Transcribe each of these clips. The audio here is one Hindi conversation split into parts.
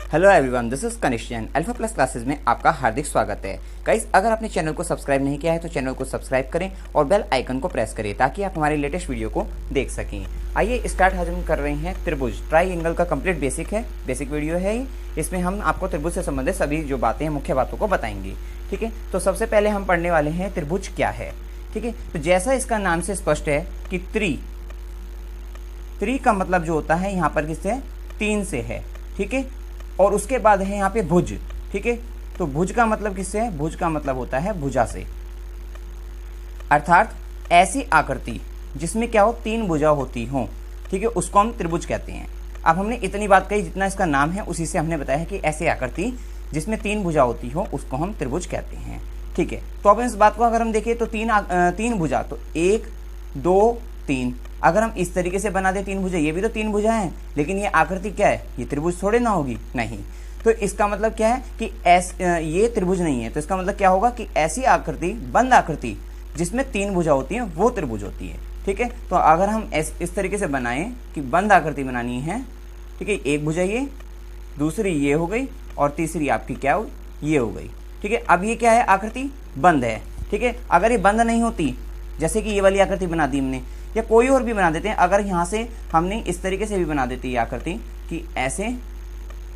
Hello everyone, this is Kanishk Jain. Alpha plus classes में आपका हार्दिक स्वागत है। गाइस, अगर आपने चैनल को सब्सक्राइब नहीं किया है तो चैनल को सब्सक्राइब करें और बेल आइकन को प्रेस करें ताकि आप हमारे लेटेस्ट वीडियो को देख सकें। आइए स्टार्ट हम कर रहे हैं त्रिभुज ट्राइंगल का कंप्लीट बेसिक वीडियो है ये। इसमें हम आपको त्रिभुज से संबंधित सभी जो बातें हैं, मुख्य बातों को बताएंगे। ठीक है, तो सबसे पहले हम पढ़ने वाले हैं त्रिभुज क्या है। ठीक है, तो जैसा इसका नाम से स्पष्ट है कि त्रि का मतलब जो होता है यहाँ पर किससे है, तीन से है। ठीक है, और उसके बाद है यहाँ पे भुज। ठीक है, तो भुज का मतलब किससे है, भुज का मतलब होता है भुजा से, अर्थात ऐसी आकृति जिसमें क्या हो, तीन भुजा होती हो। ठीक है, उसको हम त्रिभुज कहते हैं। अब हमने इतनी बात कही, जितना इसका नाम है उसी से हमने बताया कि ऐसी आकृति जिसमें तीन भुजा होती हो उसको हम त्रिभुज कहते हैं। ठीक है, तो अब इस बात को अगर हम देखें तो तीन भुजा, तो 1 2 3, अगर हम इस तरीके से बना दे तीन भुजा, ये भी तो तीन भुजा हैं, लेकिन ये आकृति क्या है, ये त्रिभुज थोड़े ना होगी, नहीं। तो इसका मतलब क्या है कि ये त्रिभुज नहीं है। तो इसका मतलब क्या होगा कि ऐसी आकृति, बंद आकृति जिसमें तीन भुजा होती है वो त्रिभुज होती है। ठीक है, तो अगर हम इस तरीके से बनाएं कि बंद आकृति बनानी है, ठीक है, एक भुजा ये, दूसरी ये हो गई और तीसरी आपकी क्या हो, ये हो गई। ठीक है, अब ये क्या है, आकृति बंद है। ठीक है, अगर ये बंद नहीं होती, जैसे कि ये वाली आकृति बना दी हमने, या कोई और भी बना देते हैं, अगर यहाँ से हमने इस तरीके से भी बना देती है आकृति कि ऐसे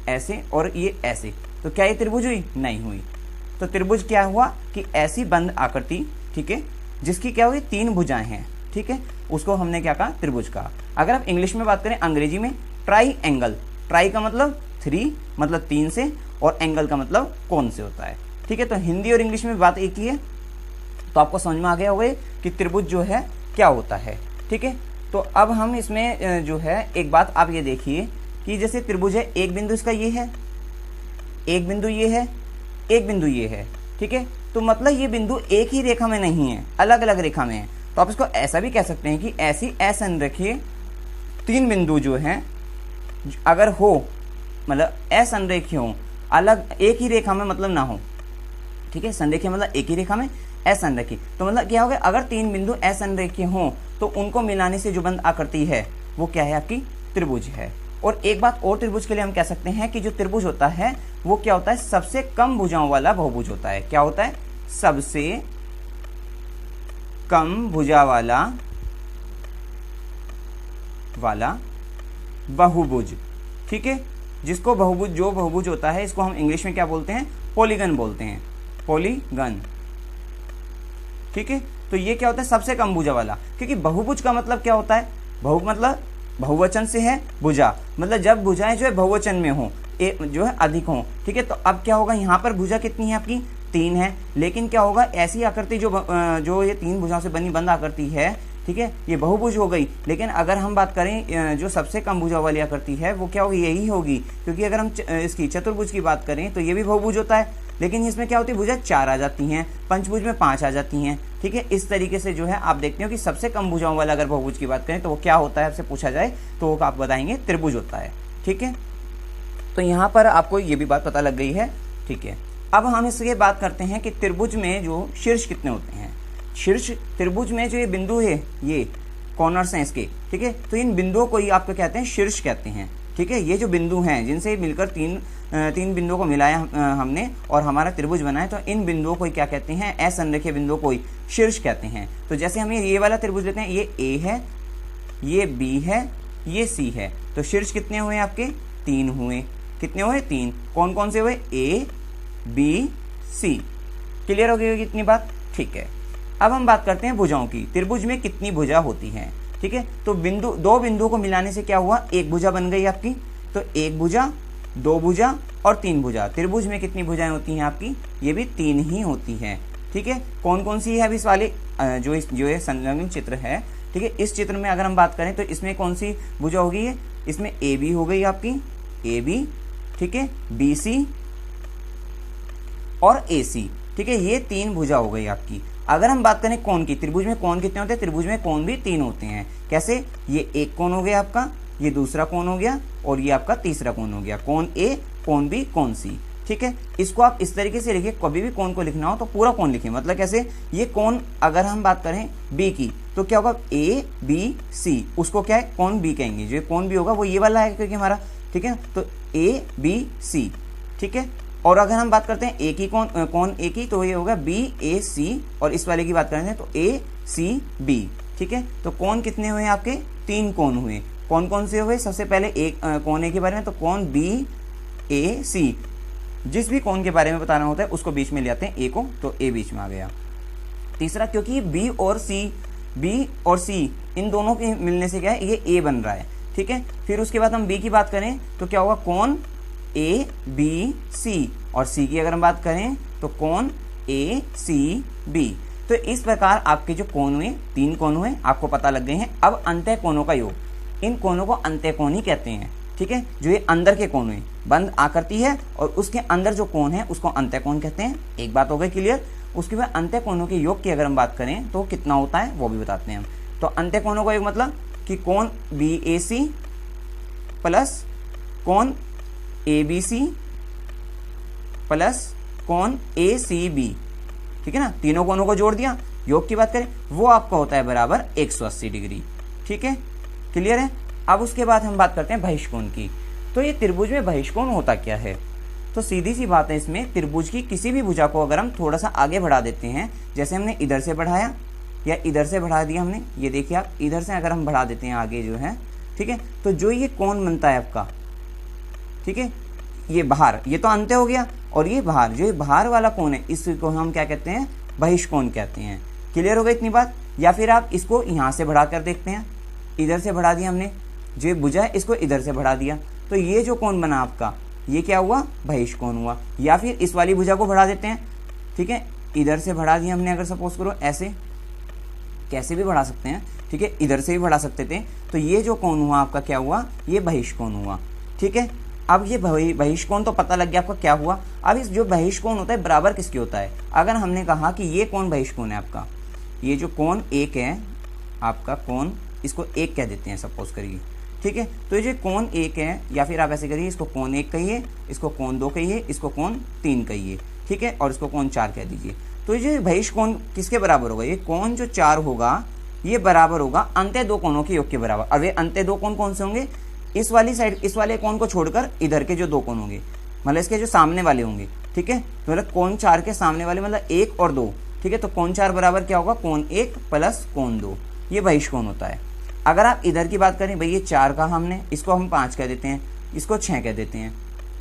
ऐसे और ये ऐसे, तो क्या ये त्रिभुज हुई, नहीं हुई। तो त्रिभुज क्या हुआ कि ऐसी बंद आकृति, ठीक है, जिसकी क्या हुई, तीन भुजाएं हैं। ठीक है, उसको हमने क्या कहा, त्रिभुज कहा। अगर आप इंग्लिश में बात करें, अंग्रेजी में ट्राई एंगल, ट्राई का मतलब 3 मतलब तीन से, और एंगल का मतलब कोण से होता है। ठीक है, तो हिंदी और इंग्लिश में बात एक ही है, तो आपको समझ में आ गया होगा कि त्रिभुज जो है क्या होता है। ठीक है, तो अब हम इसमें जो है एक बात आप ये देखिए कि जैसे त्रिभुज है, एक बिंदु इसका ये है, एक बिंदु ये है, एक बिंदु ये है। ठीक है, तो मतलब ये बिंदु एक ही रेखा में नहीं है, अलग अलग रेखा में है। तो आप इसको ऐसा भी कह सकते हैं कि ऐसी असंरेखीय तीन बिंदु जो हैं अगर हो, मतलब असंरेखीय हो, अलग एक ही रेखा में मतलब ना हो। ठीक है, संरेखीय मतलब एक ही रेखा में, असंरेखीय तो मतलब क्या होगा, अगर तीन बिंदु असंरेखीय हों तो उनको मिलाने से जो बंद आकृति है वो क्या है, आपकी त्रिभुज है। और एक बात और त्रिभुज के लिए हम कह सकते हैं कि जो त्रिभुज होता है वो क्या होता है, सबसे कम भुजाओं वाला बहुभुज होता है। क्या होता है, सबसे कम भुजा वाला बहुभुज। ठीक है, जिसको बहुभुज, जो बहुभुज होता है इसको हम इंग्लिश में क्या बोलते हैं, पॉलीगन बोलते हैं, पॉलीगन। ठीक है, तो ये क्या होता है, सबसे कम भुजा वाला। क्योंकि बहुभुज का मतलब क्या होता है, बहु मतलब बहुवचन से है, भुजा मतलब जब भुजाएं जो है बहुवचन में हो, जो है अधिक हो। ठीक है, तो अब क्या होगा, यहाँ पर भुजा कितनी है आपकी, 3 है, लेकिन क्या होगा, ऐसी आकृति जो ये तीन भुजाओं से बनी बंद आकृति है, ठीक है, ये बहुभुज हो गई। लेकिन अगर हम बात करें जो सबसे कम भुजा वाली आकृति है वो क्या होगी, यही होगी। क्योंकि अगर हम इसकी चतुर्भुज की बात करें तो ये भी बहुभुज होता है, लेकिन इसमें क्या होती है, भुजा 4 आ जाती हैं, पंचभुज में 5 आ जाती हैं। ठीक है, इस तरीके से जो है आप देखते हो कि सबसे कम भुजाओं वाला अगर बहुभुज की बात करें तो वो क्या होता है, आपसे पूछा जाए तो वो आप बताएंगे त्रिभुज होता है। ठीक है, तो यहाँ पर आपको ये भी बात पता लग गई है। ठीक है, अब हम इसके बात करते हैं कि त्रिभुज में जो शीर्ष कितने होते हैं। शीर्ष त्रिभुज में जो ये बिंदु है, ये कॉर्नर्स हैं इसके, ठीक है, तो इन बिंदुओं को ही आपको कहते हैं शीर्ष कहते हैं। ठीक है, ये जो बिंदु हैं जिनसे मिलकर तीन बिंदुओं को मिलाया हमने और हमारा त्रिभुज बनाया, तो इन बिंदुओं को ही क्या कहते हैं, असंरेखीय बिंदुओं को ही शीर्ष कहते हैं। तो जैसे हम ये वाला त्रिभुज लेते हैं, ये ए है, ये बी है, ये सी है, तो शीर्ष कितने हुए आपके, 3 हुए। कितने हुए, 3। कौन कौन से हुए, ए बी सी। क्लियर हो गई इतनी बात। ठीक है, अब हम बात करते हैं भुजाओं की। त्रिभुज में कितनी भुजा होती हैं। ठीक है, तो दो बिंदुओं को मिलाने से क्या हुआ, एक भुजा बन गई आपकी। तो एक भुजा, दो भुजा और तीन भुजा। त्रिभुज में कितनी भुजाएं होती हैं आपकी, ये भी 3 ही होती हैं। ठीक है, कौन कौन सी है, अभी इस वाले जो ये संलग्न चित्र है, ठीक है, इस चित्र में अगर हम बात करें तो इसमें कौन सी भुजा होगी, इसमें ए बी हो गई आपकी, ए बी, ठीक है, बी सी और ए सी। ठीक है, ये 3 भुजा हो गई आपकी। अगर हम बात करें कोण की, त्रिभुज में कोण कितने होते हैं, त्रिभुज में कोण भी 3 होते हैं। कैसे, ये एक कोण हो गया आपका, ये दूसरा कोण हो गया और ये आपका तीसरा कोण हो गया, कोण ए, कोण बी, कोण सी। ठीक है, इसको आप इस तरीके से लिखिए, कभी भी कोण को लिखना हो तो पूरा कोण लिखिए। मतलब कैसे, ये कोण अगर हम बात करें बी की तो क्या होगा, ए बी सी, उसको क्या है, कोण बी कहेंगे। जो कोण बी होगा वो ये वाला है, क्योंकि हमारा ठीक है, तो ए बी सी, ठीक है। और अगर हम बात करते हैं ए की कौन ए की, तो ये होगा बी ए सी, और इस वाले की बात करें तो ए सी बी, ठीक है। तो कौन कितने हुए आपके, 3 कौन हुए। कौन कौन से हुए, सबसे पहले एक कौन ए के बारे में, तो कौन बी ए सी, जिस भी कौन के बारे में बताना होता है उसको बीच में ले आते हैं ए को, तो ए बीच में आ गया। तीसरा, क्योंकि बी और सी इन दोनों के मिलने से क्या है, ये ए बन रहा है, ठीक है। फिर उसके बाद हम बी की बात करें तो क्या होगा, कौन ए बी सी, और सी की अगर हम बात करें तो कौन ए सी बी। तो इस प्रकार आपके जो कोण हुए, 3 कोण हुए, आपको पता लग गए हैं। अब अंतः कोणों का योग, इन कोणों को अंतः कोण ही कहते हैं, ठीक है। जो ये अंदर के कोण हुए, बंद आकृति है और उसके अंदर जो कोण है उसको अंतः कोण कहते हैं। एक बात हो गई क्लियर। उसके बाद अंतः कोणों के योग की अगर हम बात करें तो कितना होता है वो भी बताते हैं हम। तो अंतः कोणों का योग मतलब कि कौन बी ए सी प्लस कौन ए बी सी प्लस कौन ए सी बी, ठीक है ना। तीनों कोणों को जोड़ दिया, योग की बात करें वो आपका होता है बराबर 180 डिग्री, ठीक है, क्लियर है। अब उसके बाद हम बात करते हैं बहिष्कोण की। तो ये त्रिभुज में बहिष्कोण होता क्या है, तो सीधी सी बात है, इसमें त्रिभुज की किसी भी भुजा को अगर हम थोड़ा सा आगे बढ़ा देते हैं, जैसे हमने इधर से बढ़ाया या इधर से बढ़ा दिया हमने, ये देखिए आप इधर से अगर हम बढ़ा देते हैं आगे जो है, ठीक है, तो जो ये कोण बनता है आपका, ठीक है, ये बाहर, ये तो अंत्य हो गया, और ये बाहर, जो ये बाहर वाला कोण है इसको हम क्या कहते हैं, बहिष्कोण कहते हैं। क्लियर हो गई इतनी बात। या फिर आप इसको यहाँ से बढ़ा कर देखते हैं, इधर से बढ़ा दिया हमने, जो ये भुजा है इसको इधर से बढ़ा दिया, तो ये जो कोण बना आपका, ये क्या हुआ, बहिष्कोण हुआ। या फिर इस वाली भुजा को बढ़ा देते हैं, ठीक है, इधर से बढ़ा दिया हमने, अगर सपोज करो ऐसे, कैसे भी बढ़ा सकते हैं, ठीक है, इधर से भी बढ़ा सकते थे, तो ये जो कोण हुआ आपका क्या हुआ, ये बहिष्कोण हुआ, ठीक है। अब ये बहिष्कोण तो पता लग गया आपका क्या हुआ। अब इस जो बहिष्कोण होता है बराबर किसके होता है, अगर हमने कहा कि ये कोण बहिष्कोण है आपका, ये जो कोण 1 है आपका कोण, इसको 1 कह देते हैं सपोज करिए, ठीक है। तो ये जो कोण 1 है, या फिर आप ऐसे करिए, इसको कोण 1 कहिए, इसको कोण 2 कहिए, इसको कोण 3 कहिए, ठीक है, और इसको कोण 4 कह दीजिए। तो ये बहिष्कोण किसके बराबर होगा, ये कोण जो 4 होगा ये बराबर होगा अंत्य 2 कोणों के योग के बराबर। अब ये अंत्य 2 कोण कौन से होंगे, इस वाली साइड, इस वाले कोण को छोड़कर इधर के जो 2 कोण होंगे, मतलब इसके जो सामने वाले होंगे, ठीक है, तो मतलब कोण 4 के सामने वाले मतलब 1 और 2, ठीक है। तो कोण 4 बराबर क्या होगा, कोण 1 प्लस कोण 2, ये बहिष्कोण होता है। अगर आप इधर की बात करें, भाई ये 4 का हमने, इसको हम 5 कह देते हैं, इसको 6 कह देते हैं,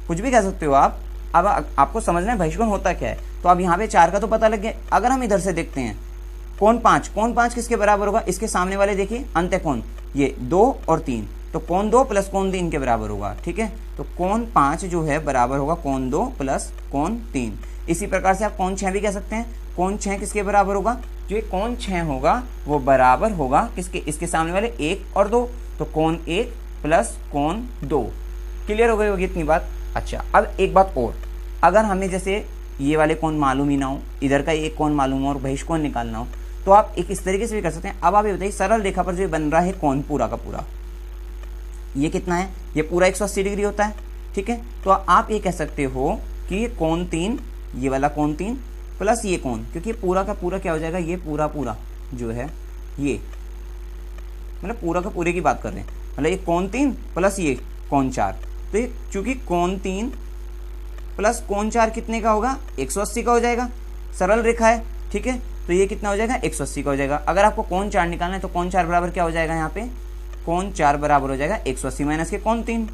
कुछ भी कह सकते हो आप। अब आपको समझना है बहिष्कोण होता क्या है। तो अब यहाँ पे 4 का तो पता लग गया। अगर हम इधर से देखते हैं, कोण 5 किसके बराबर होगा, इसके सामने वाले देखिए अंत्य कोण, ये 2 और 3, तो कोण 2 प्लस कोण 3 के बराबर होगा, ठीक है। तो कोण 5 जो है बराबर होगा कोण 2 प्लस कोण 3। इसी प्रकार से आप कोण 6 भी कह सकते हैं। कोण 6 किसके बराबर होगा, जो कोण 6 होगा वो बराबर होगा किसके, इसके सामने वाले 1 और 2, तो कोण 1 प्लस कोण 2। क्लियर हो गई होगी इतनी बात। अच्छा, अब एक बात और, अगर हमें जैसे ये वाले कोण मालूम ही ना हो, इधर का एक कोण मालूम हो और बहिष्कोण निकालना हो, तो आप एक इस तरीके से भी कर सकते हैं। अब आप ये बताइए, सरल रेखा पर जो बन रहा है कोण पूरा का पूरा, ये कितना है, ये पूरा 180 डिग्री होता है, ठीक है। तो आप ये कह सकते हो कि ये कोण 3, ये वाला कोण 3 प्लस ये कोण, क्योंकि ये पूरा का पूरा क्या हो जाएगा, ये पूरा जो है ये, मतलब पूरा का पूरे की बात कर रहे हैं, मतलब ये कोण 3 प्लस ये कोण 4, तो ये चूंकि कोण 3 प्लस कोण 4 कितने का होगा, 180 का हो जाएगा। सरल रेखा है, ठीक है, तो ये कितना हो जाएगा, 180 का हो जाएगा। अगर आपको कोण 4 निकालना है तो कोण 4 बराबर क्या हो जाएगा, यहाँ पे कोण 4 बराबर हो जाएगा 180 माइनस के कोण 3।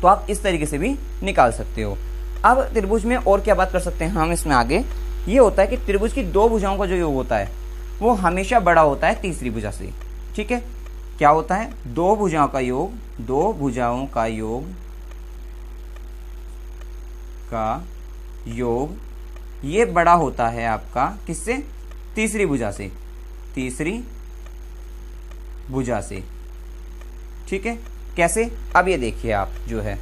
तो आप इस तरीके से भी निकाल सकते हो। अब त्रिभुज में और क्या बात कर सकते हैं हम इसमें आगे, ये होता है कि त्रिभुज की 2 भुजाओं का जो योग होता है वो हमेशा बड़ा होता है तीसरी भुजा से, ठीक है। क्या होता है, 2 भुजाओं का योग, 2 भुजाओं का योग ये बड़ा होता है आपका किससे, तीसरी भुजा से, तीसरी भुजा से, ठीक है। कैसे, अब ये देखिए आप जो है,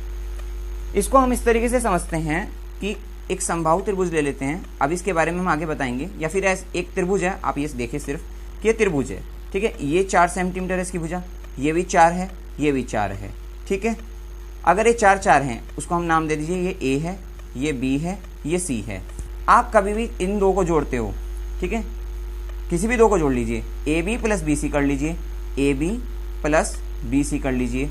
इसको हम इस तरीके से समझते हैं कि एक समबाहु त्रिभुज ले लेते हैं। अब इसके बारे में हम आगे बताएंगे। या फिर एक त्रिभुज है, आप ये देखिए सिर्फ कि ये त्रिभुज है, ठीक है। ये 4 सेंटीमीटर है इसकी भुजा, ये भी 4 है, ये भी 4 है, ठीक है। अगर ये 4 हैं, उसको हम नाम दे दीजिए, ये ए है, ये बी है, ये सी है। आप कभी भी इन 2 को जोड़ते हो, ठीक है, किसी भी 2 को जोड़ लीजिए, A B plus B C कर लीजिए, ए बी प्लस BC कर लीजिए,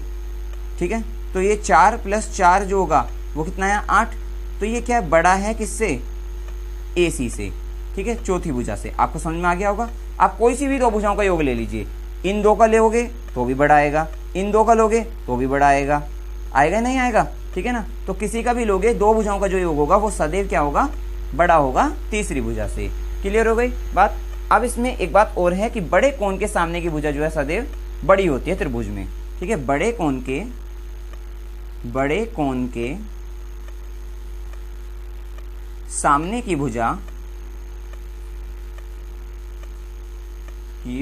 ठीक है। तो ये 4 + 4 जो होगा वो कितना है 8। तो ये क्या है, बड़ा है किससे, AC से, ठीक है, चौथी भुजा से। आपको समझ में आ गया होगा। आप कोई सी भी दो भुजाओं का योग ले लीजिए, इन दो का लोगे तो भी बड़ा आएगा, इन दो का लोगे तो भी बड़ा आएगा, आएगा नहीं आएगा, ठीक है ना। तो किसी का भी लोगे दो भुजाओं का जो योग होगा वो सदैव क्या होगा, बड़ा होगा तीसरी भुजा से। क्लियर हो गई बात। अब इसमें एक बात और है कि बड़े कोण के सामने की भुजा जो है सदैव बड़ी होती है त्रिभुज में, ठीक है। बड़े कोण के सामने की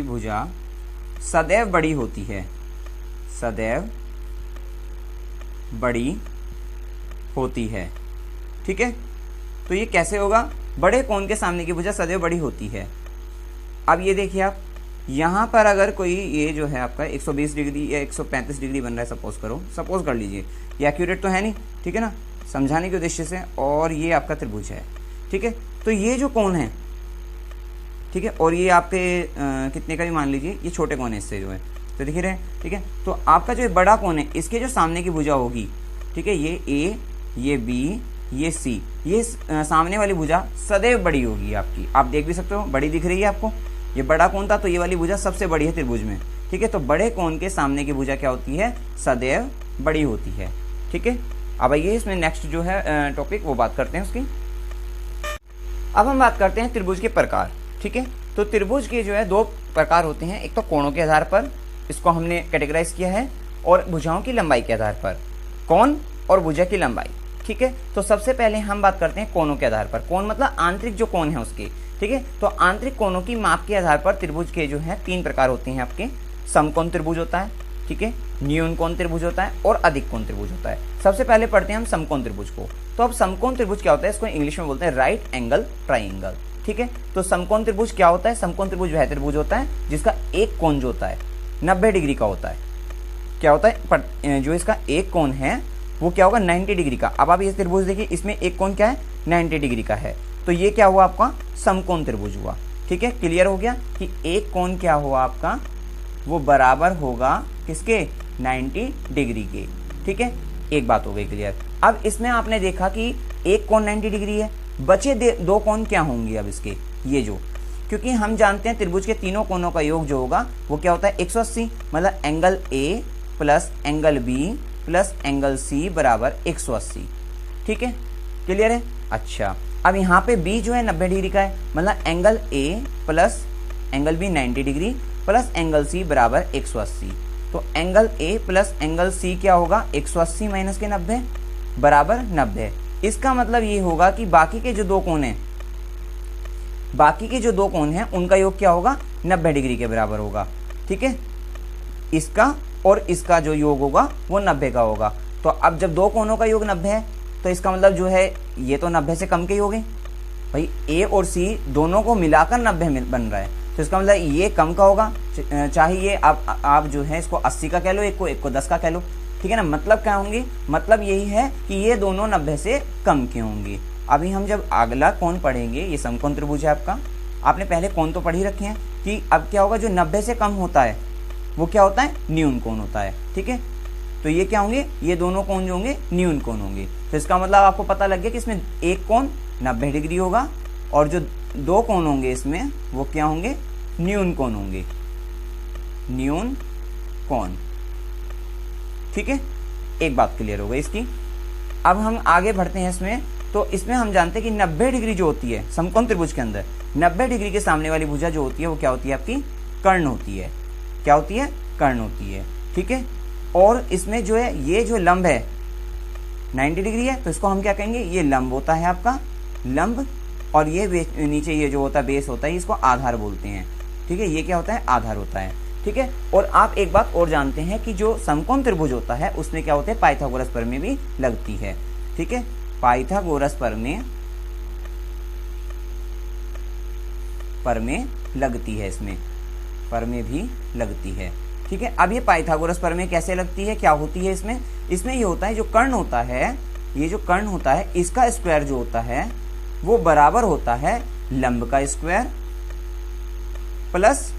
भुजा सदैव बड़ी होती है, सदैव बड़ी होती है, ठीक है। तो ये कैसे होगा, बड़े कोण के सामने की भुजा सदैव बड़ी होती है। अब ये देखिए आप, यहाँ पर अगर कोई ये जो है आपका 120 डिग्री या 135 डिग्री बन रहा है, सपोज कर लीजिए, ये एक्यूरेट तो है नहीं, ठीक है ना, समझाने के उद्देश्य से। और ये आपका त्रिभुज है, ठीक है। तो ये जो कोण है, ठीक है, और ये आपके कितने का भी मान लीजिए, ये छोटे कोण है इससे जो है, तो दिख रहे हैं, ठीक है। तो आपका जो बड़ा कोण है, इसके जो सामने की भुजा होगी, ठीक है, ये A, ये B, ये C, ये सामने वाली भुजा सदैव बड़ी होगी आपकी। आप देख भी सकते हो, बड़ी दिख रही है आपको। ये बड़ा कोण था तो ये वाली भुजा सबसे बड़ी है त्रिभुज में, ठीक है। तो बड़े कोण के सामने की भुजा क्या होती है, सदैव बड़ी होती है, ठीक है। अब आइए इसमें नेक्स्ट जो है टॉपिक वो बात करते हैं उसकी। अब हम बात करते हैं त्रिभुज के प्रकार, ठीक है। तो त्रिभुज के जो है दो प्रकार होते हैं, एक तो कोणों के आधार पर, इसको हमने कैटेगराइज किया है, और भुजाओं की लंबाई के आधार पर, कोण और भुजा की लंबाई, ठीक है। तो सबसे पहले हम बात करते हैं कोणों के आधार पर। कोण मतलब आंतरिक जो कोण है उसके, ठीक है। तो आंतरिक कोणों की माप के आधार पर त्रिभुज के जो है 3 प्रकार होते हैं आपके। समकोण त्रिभुज होता है, ठीक है, न्यून कोण त्रिभुज होता है, और अधिक कोण त्रिभुज होता है। सबसे पहले पढ़ते हैं हम समकोण त्रिभुज को। तो अब समकोण त्रिभुज क्या होता है, इसको इंग्लिश में बोलते हैं राइट एंगल ट्राइंगल, ठीक है। तो समकोण त्रिभुज क्या होता है, समकोण त्रिभुज वह त्रिभुज होता है जिसका एक कोण जो होता है 90 डिग्री का होता है। क्या होता है, जो इसका एक कोण है वो क्या होगा, 90 डिग्री का। अब आप ये त्रिभुज देखिए, इसमें एक कोण क्या है, 90 डिग्री का है। तो ये क्या हुआ आपका, समकोण त्रिभुज हुआ, ठीक है। क्लियर हो गया कि एक कोण क्या हुआ आपका, वो बराबर होगा किसके, 90 डिग्री के, ठीक है। एक बात हो गई क्लियर। अब इसमें आपने देखा कि एक कोण 90 डिग्री है, बचे दो कोण क्या होंगे अब इसके, ये जो, क्योंकि हम जानते हैं त्रिभुज के तीनों कोणों का योग जो होगा वो क्या होता है 180, मतलब angle A plus angle B plus angle C बराबर 180, ठीक है। क्लियर है। अच्छा, अब यहाँ पे B जो है 90 डिग्री का है, मतलब angle A plus angle B 90 degree plus angle C बराबर 180। तो angle A plus angle C क्या होगा, 180 माइनस के 90 बराबर 90। इसका मतलब ये होगा कि बाकी के जो दो कोण हैं उनका योग क्या होगा, 90 डिग्री के बराबर होगा, ठीक है। इसका और इसका जो योग होगा वो 90 का होगा। तो अब जब दो कोणों का योग 90 है तो इसका मतलब जो है ये तो 90 से कम के ही हो गए भाई, A और C दोनों को मिलाकर 90 बन रहा है। तो इसका मतलब ये कम का होगा, चाहे ये आप जो है इसको 80 का कह लो, एक को 10 का कह लो, ठीक है ना। मतलब क्या होंगे, मतलब यही है कि ये दोनों 90 से कम के होंगे। अभी हम जब अगला कोण पढ़ेंगे, ये समकोण त्रिभुज है आपका, आपने पहले कोण तो पढ़ ही रखे हैं कि अब क्या होगा, जो 90 से कम होता है वो क्या होता है, न्यून कोण होता है, ठीक है। तो ये क्या होंगे, ये दोनों कोण जो होंगे न्यून कोण होंगे। तो इसका मतलब आपको पता लग गया कि इसमें एक कोण 90 डिग्री होगा और जो दो कोण होंगे इसमें वो क्या होंगे, न्यून कोण होंगे, न्यून कोण, ठीक है। एक बात क्लियर हो गई इसकी। अब हम आगे बढ़ते हैं इसमें। तो इसमें हम जानते हैं कि 90 डिग्री जो होती है समकोण त्रिभुज के अंदर, 90 डिग्री के सामने वाली भुजा जो होती है वो क्या होती है आपकी, कर्ण होती है। क्या होती है, कर्ण होती है, ठीक है। और इसमें जो है ये जो लंब है 90 डिग्री है, तो इसको हम क्या कहेंगे, ये लंब होता है आपका, लंब। और ये नीचे ये जो होता है बेस होता है, इसको आधार बोलते हैं, ठीक है। ये क्या होता है, आधार होता है, ठीक है। और आप एक बात और जानते हैं कि जो समकोण त्रिभुज होता है उसमें क्या होते हैं, पाइथागोरस प्रमेय भी लगती है, ठीक है। पाइथागोरस प्रमेय लगती है, इसमें प्रमेय भी लगती है, ठीक है। अब ये पाइथागोरस प्रमेय कैसे लगती है, क्या होती है इसमें ये होता है, जो कर्ण होता है, ये जो कर्ण होता है इसका स्क्वायर जो होता है वो बराबर होता है लंब का स्क्वायर प्लस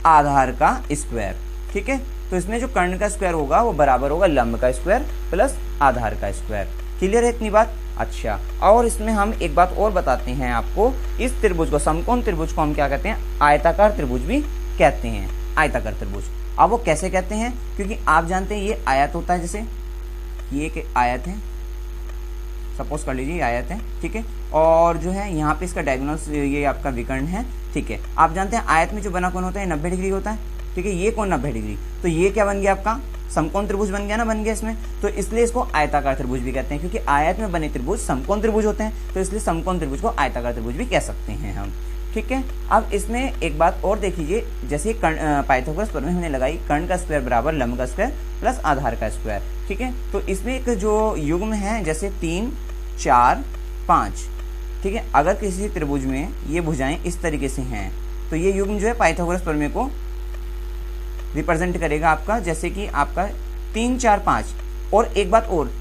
आधार का स्क्वायर, ठीक है। तो इसमें जो कर्ण का स्क्वायर होगा वो बराबर होगा लंब का स्क्वायर प्लस आधार का स्क्वायर। क्लियर है इतनी बात? अच्छा, और इसमें हम एक बात और बताते हैं आपको, इस त्रिभुज को, समकोण त्रिभुज को हम क्या कहते हैं? आयताकार त्रिभुज भी कहते हैं, आयताकार त्रिभुज। अब वो कैसे कहते हैं? क्योंकि आप जानते हैं ये आयत होता है, जैसे ये एक आयत है, सपोज कर लीजिए आयत है, ठीक है, और जो है यहाँ पे इसका डायगोनल्स ये आपका विकर्ण है, ठीक है। आप जानते हैं आयत में जो बना कोण होता है 90 डिग्री होता है, ठीक है, ये कोण 90 डिग्री, तो ये क्या बन गया आपका? समकोण त्रिभुज बन गया ना, बन गया इसमें, तो इसलिए इसको आयताकार त्रिभुज भी कहते हैं, क्योंकि आयत में बने त्रिभुज समकोण त्रिभुज होते हैं, तो इसलिए समकोण त्रिभुज को आयताकार त्रिभुज भी कह सकते हैं हम, ठीक है। अब इसमें एक बात और देख लीजिए, जैसे पाइथागोरस प्रमेय हमने लगाई, कर्ण का स्क्वायर बराबर लंब का स्क्वायर प्लस आधार का स्क्वायर, ठीक है। तो इसमें एक जो युग्म है, जैसे 3, 4, 5, ठीक है, अगर किसी त्रिभुज में ये भुजाएं इस तरीके से हैं, तो ये युग्म जो है पाइथागोरस प्रमेय को रिप्रेजेंट करेगा आपका, जैसे कि आपका 3, 4, 5। और एक बात और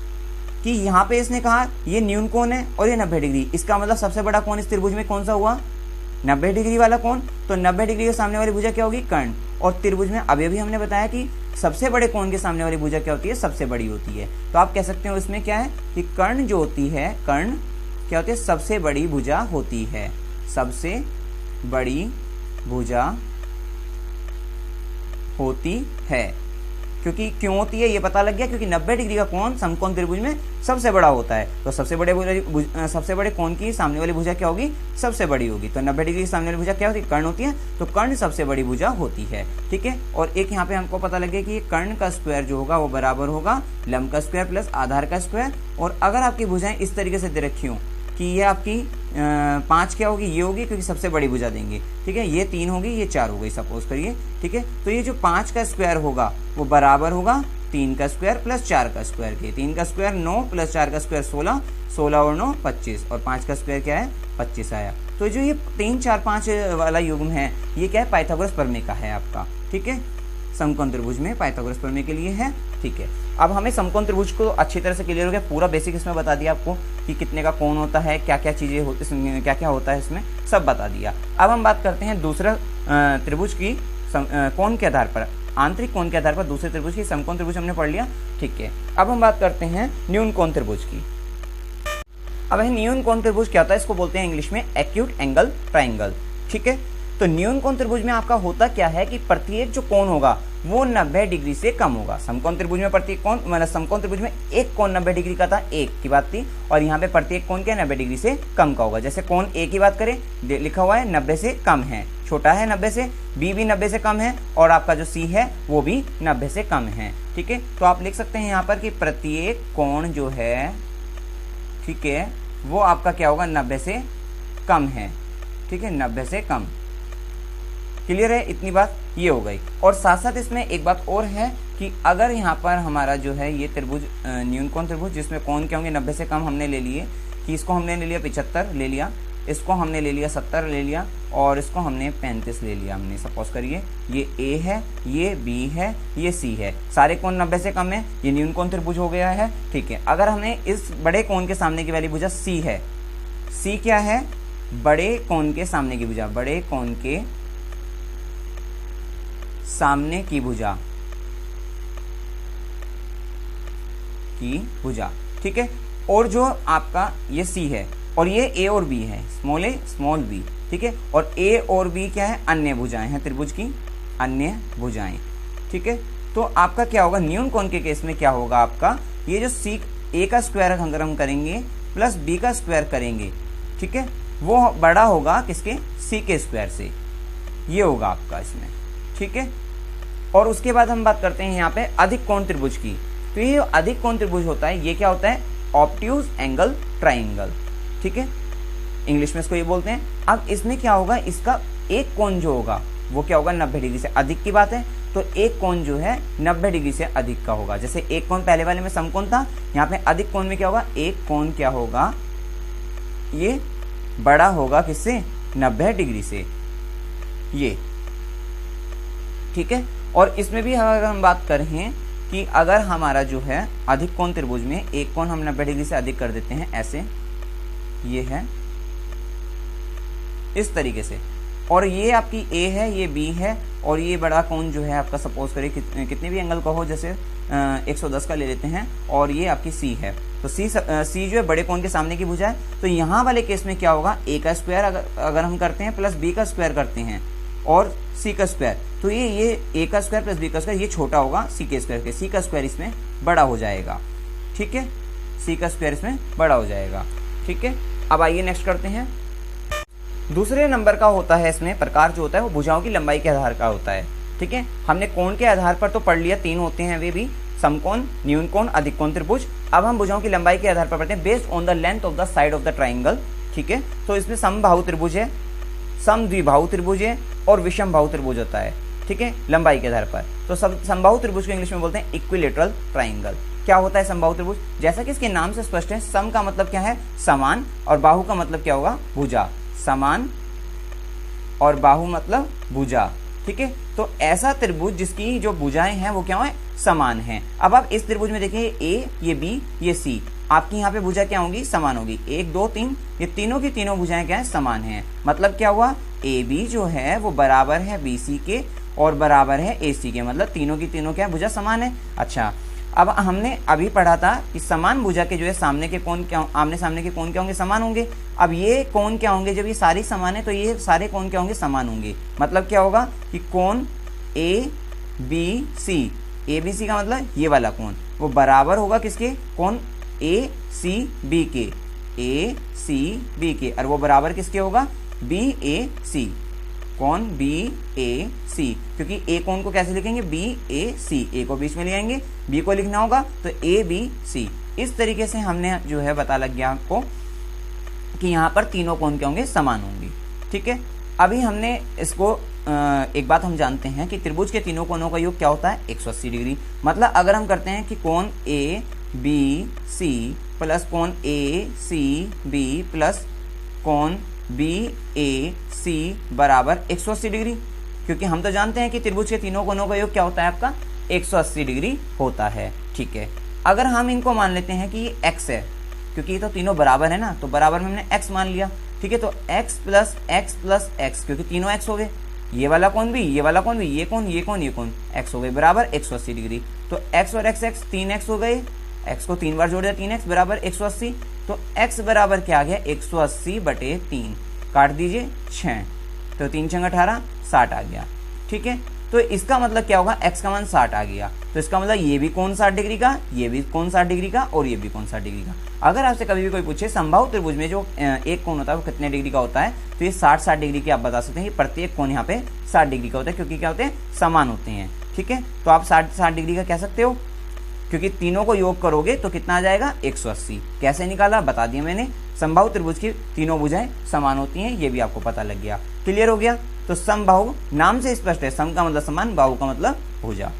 कि यहाँ पे इसने कहा ये न्यून कोण है और ये 90 डिग्री, इसका मतलब सबसे बड़ा कोण इस त्रिभुज में कौन सा हुआ? 90 डिग्री वाला कोण। तो 90 डिग्री के सामने वाली भुजा क्या होगी? कर्ण। और त्रिभुज में अभी भी हमने बताया कि सबसे बड़े कोण के सामने वाली भुजा क्या होती है? सबसे बड़ी होती है। तो आप कह सकते हो इसमें क्या है कि कर्ण जो होती है, कर्ण क्या होती है? सबसे बड़ी भुजा होती है, सबसे बड़ी भुजा होती है। क्योंकि क्यों होती है ये पता लग गया, क्योंकि 90 डिग्री का कोण समकोण त्रिभुज में सबसे बड़ा होता है, तो सबसे बड़े कोण की सामने वाली भुजा क्या होगी? सबसे बड़ी होगी। तो 90 डिग्री की सामने वाली भुजा क्या होती है? कर्ण होती है, तो कर्ण सबसे बड़ी भुजा होती है, ठीक है। और एक यहाँ पे हमको पता लगे कि कर्ण का स्क्वायर जो होगा वो बराबर होगा लंब का स्क्वायर प्लस आधार का स्क्वायर। और अगर आपकी भुजाएं इस तरीके से दे रखी हो कि ये आपकी 5 क्या होगी? ये होगी, क्योंकि सबसे बड़ी भुजा देंगे, ठीक है, ये 3 होगी, ये 4 हो गई सपोज करिए, ठीक है। तो ये जो 5 का स्क्वायर होगा वो बराबर होगा 3 का स्क्वायर प्लस 4 का स्क्वायर के। 3 का स्क्वायर 9 प्लस 4 का स्क्वायर 16, 16 और 9 25, और 5 का स्क्वायर क्या है? 25 आया। तो जो ये 3, 4, 5 वाला युग्म है, ये क्या है? पाइथागोरस प्रमेय का है आपका, ठीक है, समकोण त्रिभुज में पाइथागोरस प्रमेय के लिए है, ठीक है। अब हमें समकोण त्रिभुज को अच्छी तरह से क्लियर हो गया, पूरा बेसिक इसमें बता दिया आपको कि कितने का कोण होता है, क्या क्या चीजें होती, क्या क्या होता है इसमें, सब बता दिया। अब हम बात करते हैं दूसरा त्रिभुज की कोण के आधार पर, आंतरिक कोण के आधार पर दूसरे त्रिभुज की। समकोण त्रिभुज हमने पढ़ लिया, ठीक है। अब हम बात करते हैं न्यून कोण त्रिभुज की। अब न्यून कोण त्रिभुज क्या होता है? इसको बोलते हैं इंग्लिश में एक्यूट एंगल ट्राइंगल, ठीक है। तो न्यून कोण त्रिभुज में आपका होता क्या है कि प्रत्येक जो कोण होगा वो 90 डिग्री से कम होगा। समकोण त्रिभुज में प्रत्येक कोण, मतलब समकोण त्रिभुज में एक कोण 90 डिग्री का था, एक की बात थी, और यहाँ पे प्रत्येक कोण क्या 90 डिग्री से कम का होगा। जैसे कोण ए की बात करें, लिखा हुआ है 90 से कम है, छोटा है 90 से, बी भी 90 से कम है, और आपका जो सी है वो भी 90 से कम है, ठीक है। तो आप लिख सकते हैं यहाँ पर कि प्रत्येक कोण जो है, ठीक है, वो आपका क्या होगा? 90 से कम है, ठीक है, 90 से कम। क्लियर है इतनी बात? ये हो गई। और साथ साथ इसमें एक बात और है कि अगर यहाँ पर हमारा जो है ये त्रिभुज न्यून कोण त्रिभुज, जिसमें कोण क्या होंगे 90 से कम, हमने ले लिए कि इसको हमने ले लिया 75 ले लिया, इसको हमने ले लिया 70 ले लिया, और इसको हमने 35 ले लिया। हमने सपोज करिए ये ए है, ये बी है, ये सी है, सारे कोण 90 से कम है, ये न्यून कोण त्रिभुज हो गया है, ठीक है। अगर हमने इस बड़े कोण के सामने की वाली भुजा सी है, सी क्या है? बड़े कोण के सामने की भुजा, बड़े कोण के सामने की भुजा, ठीक है। और जो आपका ये सी है, और ये ए और बी है, स्मॉल ए स्मॉल बी, ठीक है। और ए और बी क्या है? अन्य भुजाएं हैं त्रिभुज की, अन्य भुजाएं, ठीक है। तो आपका क्या होगा? न्यून कोण के केस में क्या होगा आपका? ये जो सी ए का स्क्वायर अगर हम करेंगे प्लस बी का स्क्वायर करेंगे, ठीक है, वो बड़ा होगा किसके? सी के स्क्वायर से, ये होगा आपका इसमें, ठीक है। और उसके बाद हम बात करते हैं यहाँ पे अधिक कोण त्रिभुज की। तो ये अधिक कोण त्रिभुज होता है, ये क्या होता है? ऑब्ट्यूज एंगल ट्राइंगल, ठीक है, इंग्लिश में इसको ये बोलते हैं। अब इसमें क्या होगा? इसका एक कोण जो होगा वो क्या होगा? 90 डिग्री से अधिक की बात है, तो एक कोण जो है 90 डिग्री से अधिक का होगा। जैसे एक कोण पहले वाले में समकोण था, यहाँ पे अधिक कोण में क्या होगा? एक कोण क्या होगा? ये बड़ा होगा किससे? 90 डिग्री से, ये, ठीक है। और इसमें भी अगर हम बात करें कि अगर हमारा जो है अधिक कोण त्रिभुज में एक कोण हम 90 डिग्री से अधिक कर देते हैं, ऐसे, ये है इस तरीके से, और ये आपकी ए है, ये बी है, और ये बड़ा कोण जो है आपका सपोज करिए कितने भी एंगल का हो, जैसे 110 का ले लेते हैं, और ये आपकी सी है, तो सी जो है बड़े कोण के सामने की भुजा है। तो यहाँ वाले केस में क्या होगा, ए का स्क्वायर अगर हम करते हैं प्लस बी का स्क्वायर करते हैं और सी का स्क्वायर, तो ये ए का स्क्वायर प्लस बी का स्क्वायर ये छोटा होगा सी के स्क्वायर के, सी का स्क्वायर इसमें बड़ा हो जाएगा। ठीक है, सी का स्क्वायर इसमें बड़ा हो जाएगा। ठीक है, अब आइए नेक्स्ट करते हैं। दूसरे नंबर का होता है इसमें प्रकार जो होता है वो भुजाओं की लंबाई के आधार का होता है। ठीक है, हमने कोण के आधार पर तो पढ़ लिया, 3 होते हैं वे भी, समकोण, न्यून कोण, अधिक कोण, त्रिभुज। अब हम भुजाओं की लंबाई के आधार पर पढ़ते हैं based on the length of the side of the triangle. ठीक है, तो इसमें समबाहु त्रिभुज है, समद्विबाहु त्रिभुज है और विषमबाहु त्रिभुज होता है। ठीक है, लंबाई के आधार पर। तो समबाहु त्रिभुज को इंग्लिश में बोलते हैं इक्विलेटरल ट्राइंगल। क्या होता है समबाहु त्रिभुज, जैसा कि इसके नाम से स्पष्ट है, सम का मतलब क्या है, समान, और बाहु का मतलब क्या होगा, भुजा। समान और बाहु मतलब भुजा। ठीक है, तो ऐसा त्रिभुज जिसकी जो भुजाएं हैं वो क्या है, समान हैं। अब आप इस त्रिभुज में देखिए, ए, ये बी, ये सी, आपकी यहाँ पे भुजा क्या होगी, समान होगी। 1 2 3, ये तीनों की तीनों भुजाएं क्या है, समान हैं। मतलब क्या हुआ, ए बी जो है वो बराबर है बी सी के और बराबर है ए सी के, मतलब तीनों की तीनों क्या है, भुजा समान है। अच्छा, अब हमने अभी पढ़ा था कि समान भुजा के जो है सामने के कोण क्या, आमने सामने के कोण क्या होंगे, समान होंगे। अब ये कोण क्या होंगे, जब ये सारी समान है तो ये सारे कोण क्या होंगे, समान होंगे। मतलब क्या होगा कि कोण A B C, A B C का मतलब ये वाला कोण वो बराबर होगा किसके, कोण ए सी बी के, ए सी बी के, और वो बराबर किसके होगा, बी ए सी, कोण बी ए सी। क्योंकि ए कोण को कैसे लिखेंगे, बी ए सी, ए को बीच में ले आएंगे, बी को लिखना होगा तो ए बी सी। इस तरीके से हमने जो है पता लग गया आपको कि यहाँ पर तीनों कोण क्या होंगे, समान होंगे। ठीक है, अभी हमने इसको एक बात हम जानते हैं कि त्रिभुज के तीनों कोणों का योग क्या होता है, 180 डिग्री। मतलब अगर हम करते हैं कि कोण ए बी सी प्लस कोण ए सी बी प्लस कोण बी ए सी बराबर 180 डिग्री, क्योंकि हम तो जानते हैं कि त्रिभुज के तीनों कोणों का योग क्या होता है आपका, 180 डिग्री होता है। ठीक है, अगर हम इनको मान लेते हैं कि ये x है, क्योंकि ये तो तीनों बराबर है ना, तो बराबर में हमने x मान लिया। ठीक है, तो x plus x plus x, क्योंकि तीनों x हो गए, ये वाला कोण भी, ये वाला कोण भी, ये कोण, ये कोण, ये कोण, x हो गए बराबर 180 डिग्री। तो x और x 3x हो गए, x को 3 बार जोड़ दिया, 3x बराबर 180। तो x बराबर क्या आ गया, 180/3, काट दीजिए 6, तो 3 6 18, 60 आ गया। ठीक है, तो इसका मतलब क्या होगा, x का मान 60 आ गया, तो इसका मतलब ये भी कोण 60 डिग्री का, ये भी कोण 60 डिग्री का, और ये भी कोण 60 डिग्री का। अगर आपसे कभी भी कोई पूछे समबाहु त्रिभुज में जो एक कोण होता है वो कितने डिग्री का होता है, तो ये 60 डिग्री की आप बता सकते हैं कि प्रत्येक कोण यहाँ पे 60 डिग्री का होता है, क्योंकि क्या होते हैं, समान होते हैं। ठीक है, तो आप 60 डिग्री का कह सकते हो, क्योंकि तीनों को योग करोगे तो कितना आ जाएगा, 180। कैसे निकाला बता दिया मैंने, समबाहु त्रिभुज की तीनों भुजाएं समान होती हैं, ये भी आपको पता लग गया। क्लियर हो गया। तो समबाहु नाम से स्पष्ट है, सम का मतलब समान, बाहु का मतलब भुजा।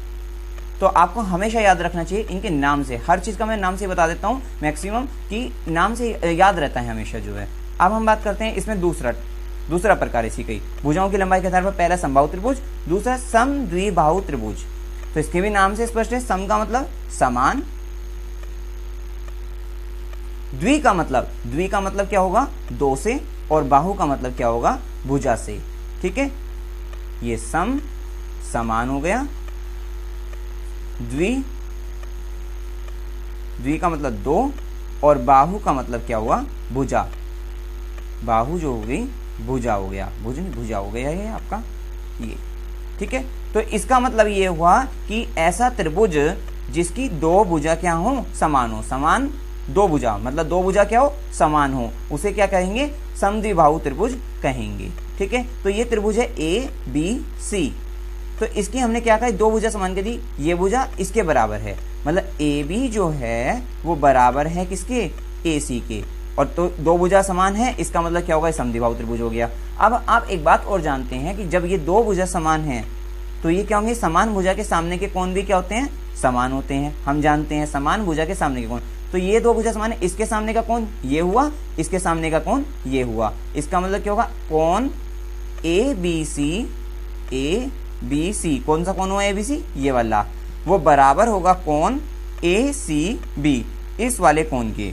तो आपको हमेशा याद रखना चाहिए इनके नाम से, हर चीज का मैं नाम से बता देता हूँ मैक्सिमम, कि नाम से याद रहता है हमेशा जो है। अब हम बात करते हैं इसमें दूसरा प्रकार इसी कई भुजाओं की लंबाई के आधार पर, पहला समबाहु त्रिभुज, दूसरा समद्विबाहु त्रिभुज। तो इसके भी नाम से स्पष्ट है, सम का मतलब समान, द्वि का मतलब क्या होगा, 2 से, और बाहु का मतलब क्या होगा, भुजा से। ठीक है, ये सम समान हो गया, द्वि का मतलब 2, और बाहु का मतलब क्या हुआ, भुजा। बाहु जो हो गई भुजा हो गया, भुजा हो गया ये आपका ये। ठीक है, तो इसका मतलब ये हुआ कि ऐसा त्रिभुज जिसकी 2 भुजा क्या हो, समान हो, समान 2 भुजा, मतलब 2 भुजा क्या हो, समान हो, उसे क्या कहेंगे, समद्विबाहु त्रिभुज कहेंगे। ठीक है, तो ये त्रिभुज है ए बी सी, तो इसकी हमने क्या कहा, 2 भुजा समान कर दी, ये भुजा इसके बराबर है, मतलब ए बी जो है वो बराबर है किसके, ए सी के, और तो 2 भुजा समान है, इसका मतलब क्या होगा, समद्विबाहु त्रिभुज हो गया। अब आप एक बात और जानते हैं कि जब ये 2 भुजा समान है तो ये क्या होंगे, समान भुजा के सामने के कोण भी क्या होते हैं, समान होते हैं। हम जानते हैं समान भुजा के सामने के कोण, तो ये 2 भुजा समान है, इसके सामने का कोण ये हुआ, इसके सामने का कोण ये हुआ, इसका मतलब क्या होगा, कोण ए बी सी, कौन सा कोण हुआ ए बी सी, ये वाला, वो बराबर होगा कोण ए सी बी, इस वाले कोण के।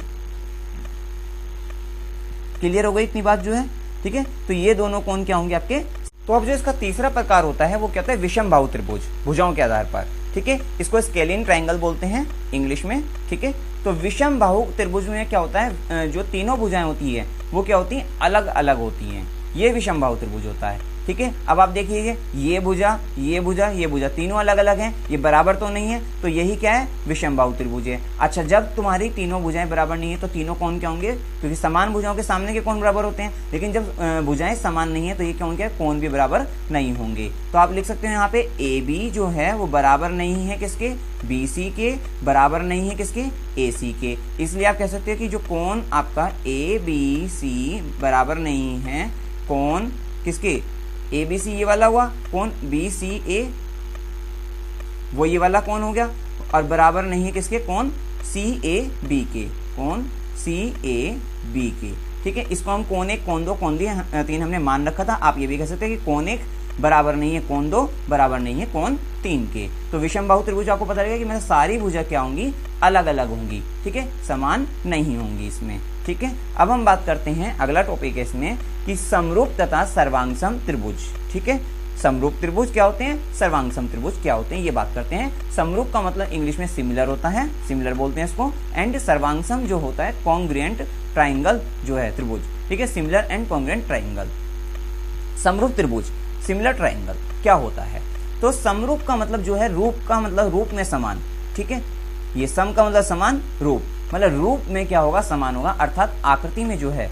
क्लियर हो गई इतनी बात जो है। ठीक है, तो ये दोनों कोण क्या होंगे आपके, तो अब जो इसका तीसरा प्रकार होता है वो क्या होता है, विषम बाहु त्रिभुज, भुजाओं के आधार पर, ठीक है। इसको स्केलिन ट्रायंगल बोलते हैं इंग्लिश में, ठीक है। तो विषम बाहु त्रिभुज में क्या होता है, जो तीनों भुजाएं होती है वो क्या होती हैं, अलग अलग होती हैं, ये विषम बाहु त्रिभुज होता है, ठीक है। अब आप देखिए ये भुजा, ये भुजा, ये भुजा, तीनों अलग अलग हैं, ये बराबर तो नहीं है, तो यही क्या है, विषम बाहु त्रिभुज है। अच्छा, जब तुम्हारी तीनों भुजाएं बराबर नहीं है तो तीनों कोण क्या होंगे, क्योंकि समान भुजाओं के सामने के कोण बराबर होते हैं, लेकिन जब भुजाएं समान नहीं है तो ये क्या होंगे, कोण भी बराबर नहीं होंगे। तो आप लिख सकते हो यहाँ पे ए बी जो है वो बराबर नहीं है किसके, बी सी के, बराबर नहीं है किसके, ए सी के। इसलिए आप कह सकते हो कि जो कोण आपका ए बी सी बराबर नहीं है, कोण किसके, ए बी सी ये वाला हुआ, कोण बी सी ए वो ये वाला कोण हो गया, और बराबर नहीं है किसके, कोण सी ए बी के, कोण सी ए बी के, ठीक है। इसको हम कोण एक, कोण दो, कोण तीन हमने मान रखा था। आप ये भी कह सकते हैं कि कोण एक बराबर नहीं है कोण दो, बराबर नहीं है कोण तीन के। तो विषम बाहु त्रिभुज आपको पता लगेगा कि मतलब सारी भुजा क्या होंगी, अलग अलग होंगी, ठीक है, समान नहीं होंगी इसमें, ठीक है। अब हम बात करते हैं, अगला टॉपिक है इसमें कि समरूप तथा सर्वांगसम त्रिभुज, ठीक है। समरूप त्रिभुज क्या होते हैं, सर्वांगसम त्रिभुज क्या होते हैं, ये बात करते हैं। समरूप का मतलब इंग्लिश में सिमिलर होता है, सिमिलर बोलते हैं इसको, एंड सर्वांगसम जो होता है कॉन्ग्रुएंट ट्राइंगल जो है त्रिभुज, ठीक है, सिमिलर एंड कॉन्ग्रुएंट ट्राइंगल। समरूप त्रिभुज, सिमिलर ट्राइंगल क्या होता है, तो समरूप का मतलब जो है, रूप का मतलब रूप में समान, ठीक है। ये सम का मतलब समान, रूप मतलब रूप में क्या होगा, समान होगा, अर्थात आकृति में जो है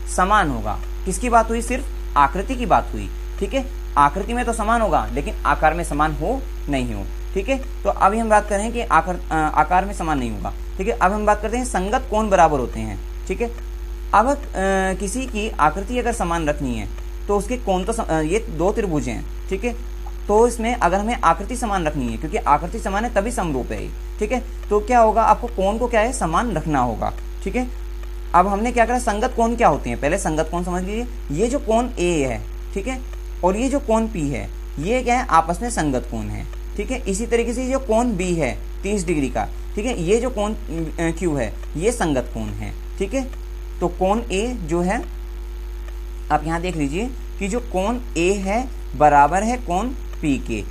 समान होगा। किसकी बात हुई, सिर्फ आकृति की बात हुई, ठीक है। आकृति में तो समान होगा लेकिन आकार में समान हो नहीं हो, ठीक है। तो अभी हम बात करें कि आकार में समान नहीं होगा, ठीक है। अब हम बात करते हैं संगत कोण बराबर होते हैं, ठीक है। अब किसी की आकृति अगर समान रखनी है तो उसके कोण तो ये दो त्रिभुज हैं, ठीक है। तो इसमें अगर हमें आकृति समान रखनी है, क्योंकि आकृति समान है तभी समरूप है, ठीक है, तो क्या होगा, आपको कोण को क्या है, समान रखना होगा, ठीक है। अब हमने क्या करा, संगत कोण क्या होते हैं, पहले संगत कोण समझ लीजिए। ये जो कोण ए है, ठीक है, और ये जो कोण पी है, ये क्या है, आपस में संगत कोण है, ठीक है। इसी तरीके से जो कोण बी है 30 डिग्री का, ठीक है, ये जो कोण क्यू है ये संगत कोण है, ठीक है। तो कोण ए जो है, आप यहाँ देख लीजिए कि जो कोण ए है बराबर है कोण पी के,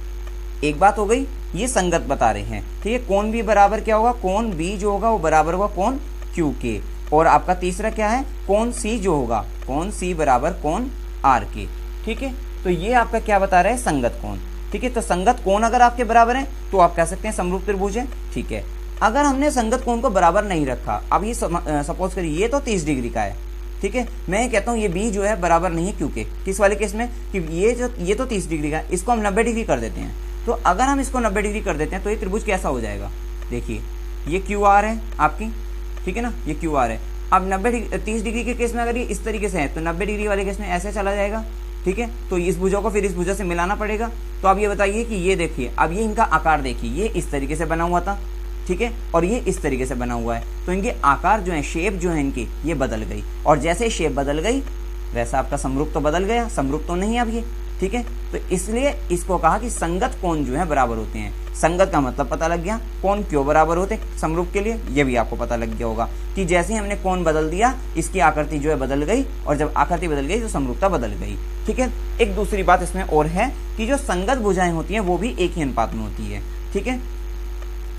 एक बात हो गई, ये संगत बता रहे हैं, ठीक है। कोण बी बराबर क्या होगा, कोण बी जो होगा वो बराबर होगा कोण क्यू के, और आपका तीसरा क्या है, कोण सी जो होगा, कोण सी बराबर कोण आर के, ठीक है। तो ये आपका क्या बता रहा है, संगत कोण, ठीक है। तो संगत कोण अगर आपके बराबर है तो आप कह सकते हैं समरूप त्रिभुज है, ठीक है। अगर हमने संगत कोण को बराबर नहीं रखा, अब ये सपोज करिए ये तो 30 डिग्री का है, ठीक है, मैं ये कहता हूँ ये बी जो है बराबर नहीं है, क्योंकि किस वाले केस में, कि ये तो 30 डिग्री का है, इसको हम 90 डिग्री कर देते हैं। तो अगर हम इसको 90 डिग्री कर देते हैं तो ये त्रिभुज कैसा हो जाएगा, देखिए ये क्यू आर है आपकी, ठीक है ना, ये क्यू आर है। अब 30 डिग्री के केस में अगर ये इस तरीके से है तो 90 डिग्री वाले केस में ऐसे चला जाएगा, ठीक है। तो इस भुजा को फिर इस भुजा से मिलाना पड़ेगा। तो आप ये बताइए कि ये देखिए, अब ये इनका आकार देखिए, ये इस तरीके से बना हुआ था, ठीक है, और ये इस तरीके से बना हुआ है, तो इनके आकार जो है, शेप जो है इनकी, ये बदल गई, और जैसे शेप बदल गई वैसा आपका समरूप तो बदल गया, समरूप तो नहीं अब ये, ठीक है। तो इसलिए इसको कहा कि संगत कोण जो है बराबर होते हैं। संगत का मतलब पता लग गया, कोण क्यों बराबर होते समरूप के लिए, ये भी आपको पता लग गया होगा कि जैसे ही हमने कोण बदल दिया इसकी आकृति जो है बदल गई, और जब आकृति बदल गई तो समरूपता बदल गई, ठीक है। एक दूसरी बात इसमें और है कि जो संगत भुजाएं होती हैं वो भी एक ही अनुपात में होती है, ठीक है।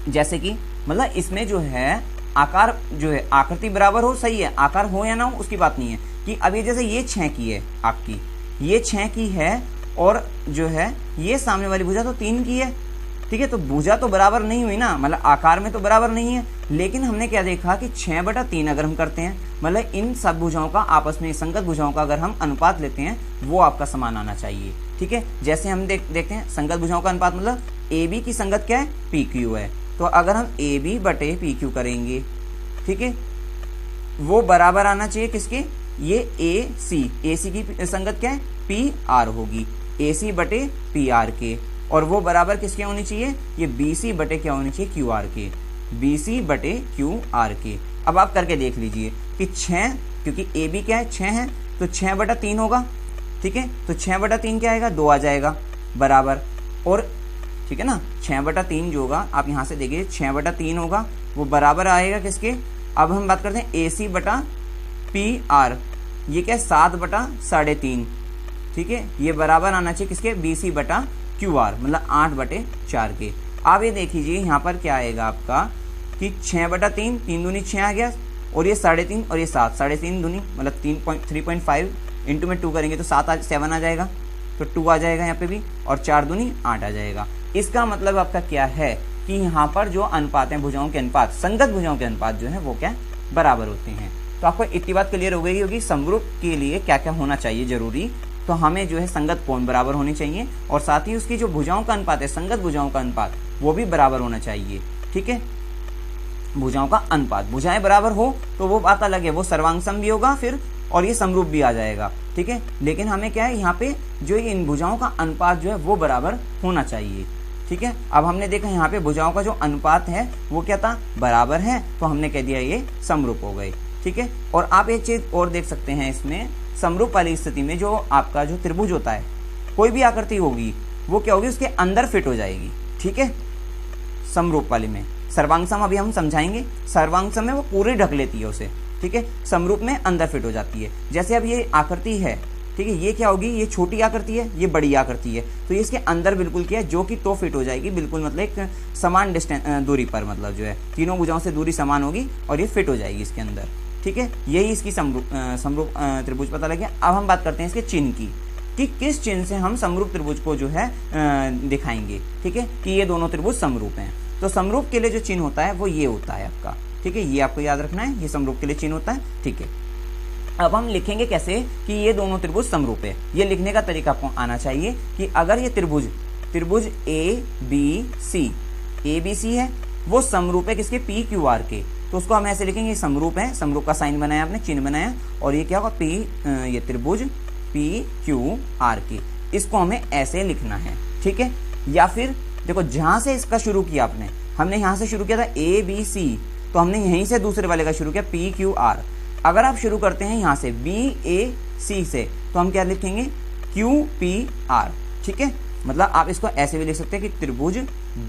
जैसे कि मतलब इसमें जो है आकार जो है, आकृति बराबर हो, सही है, आकार हो या ना हो उसकी बात नहीं है, कि अब ये जैसे ये 6 की है आपकी, ये 6 की है, और जो है ये सामने वाली भुजा तो 3 की है, ठीक है। तो भुजा तो बराबर नहीं हुई ना, मतलब आकार में तो बराबर नहीं है, लेकिन हमने क्या देखा कि 6/3 अगर हम करते हैं, मतलब इन सब भुजाओं का आपस में, संगत भुजाओं का अगर हम अनुपात लेते हैं वो आपका समान आना चाहिए, ठीक है। जैसे हम देखते हैं संगत भुजाओं का अनुपात, मतलब ए बी की संगत क्या है, पी क्यू है, तो अगर हम ए बी बटे पी क्यू करेंगे, ठीक है, वो बराबर आना चाहिए किसके, ये ए सी की संगत क्या है, पी आर होगी, ए सी बटे पी आर के, और वो बराबर किसके होनी चाहिए, ये बी सी बटे क्या होनी चाहिए, क्यू आर के, बी सी बटे क्यू आर के। अब आप करके देख लीजिए कि 6, क्योंकि ए बी क्या है, 6 है, तो 6/3 होगा, ठीक है। तो 6/3 क्या आएगा, 2 आ जाएगा बराबर, और ठीक है ना, 6/3 जो होगा आप यहाँ से देखिए 6/3 होगा, वो बराबर आएगा किसके, अब हम बात करते हैं ए सी बटा पी आर, ये क्या है 7/3, ठीक है, ये बराबर आना चाहिए किसके, BC बटा QR, मतलब 8/4 के। अब ये देखिए यहाँ पर क्या आएगा आपका कि 6/3, 3 दूनी 6 आ गया, और ये 3.5 और ये 7, 3.5 दूनी मतलब 3.5 इंटू में 2 करेंगे तो 7 आ जाएगा, तो 2 आ जाएगा यहाँ पे भी, और 4 दूनी 8 आ जाएगा। इसका मतलब आपका क्या है कि यहाँ पर जो अनुपात है भुजाओं के अनुपात, संगत भुजाओं के अनुपात जो है वो क्या बराबर होते हैं। तो आपको इतनी बात क्लियर हो गई होगी समरूप के लिए क्या क्या होना चाहिए जरूरी। तो हमें जो है संगत कोण बराबर होनी चाहिए, और साथ ही उसकी जो भुजाओं का अनुपात है, संगत भुजाओं का अनुपात, वो भी बराबर होना चाहिए। ठीक है, भुजाओं का अनुपात, भुजाएं बराबर हो तो वो बात अलग है, वो सर्वांग सम भी होगा फिर, और ये समरूप भी आ जाएगा। ठीक है, लेकिन हमें क्या है यहाँ पे जो इन भुजाओं का अनुपात जो है वो बराबर होना चाहिए। ठीक है, अब हमने देखा यहाँ पे भुजाओं का जो अनुपात है वो क्या था, बराबर है, तो हमने कह दिया ये समरूप हो गए। ठीक है, और आप एक चीज और देख सकते हैं इसमें, समरूप वाली स्थिति में जो आपका जो त्रिभुज होता है, कोई भी आकृति होगी वो क्या होगी, उसके अंदर फिट हो जाएगी। ठीक है, समरूप वाले में सर्वांग सम अभी हम समझाएंगे, सर्वांग सम में वो पूरी ढक लेती है उसे। ठीक है, समरूप में अंदर फिट हो जाती है। जैसे अब ये आकृति है, ठीक है, ये क्या होगी, ये छोटी आकृति है, ये बड़ी आकृति है, तो ये इसके अंदर बिल्कुल क्या है, जो कि तो फिट हो जाएगी बिल्कुल, मतलब एक समान डिस्टेंस दूरी पर, मतलब जो है तीनों भुजाओं से दूरी समान होगी और ये फिट हो जाएगी इसके अंदर। ठीक है, यही इसकी समरूप त्रिभुज पता लग गया। अब हम बात करते हैं इसके चिन्ह की, कि किस चिन्ह से हम समरूप त्रिभुज को जो है दिखाएंगे। ठीक है, कि ये दोनों त्रिभुज समरूप हैं। तो समरूप के लिए जो चिन्ह होता है वो ये होता है आपका। ठीक है, ये आपको याद रखना है, ये समरूप के लिए चिन्ह होता है। ठीक है, अब हम लिखेंगे कैसे कि ये दोनों त्रिभुज समरूप है। ये लिखने का तरीका आपको आना चाहिए कि अगर ये त्रिभुज ABC है, वो समरूप है किसके, PQR के, तो उसको हम ऐसे लिखेंगे, समरूप है, समरूप का साइन बनाया आपने, चिन्ह बनाया, और ये क्या होगा, ये त्रिभुज PQR के, इसको हमें ऐसे लिखना है। ठीक है, या फिर देखो जहां से इसका शुरू किया आपने, हमने यहां से शुरू किया था ABC, तो हमने यहीं से दूसरे वाले का शुरू किया PQR। अगर आप शुरू करते हैं यहां से BAC से, तो हम क्या लिखेंगे, QPR। ठीक है, मतलब आप इसको ऐसे भी लिख सकते हैं कि त्रिभुज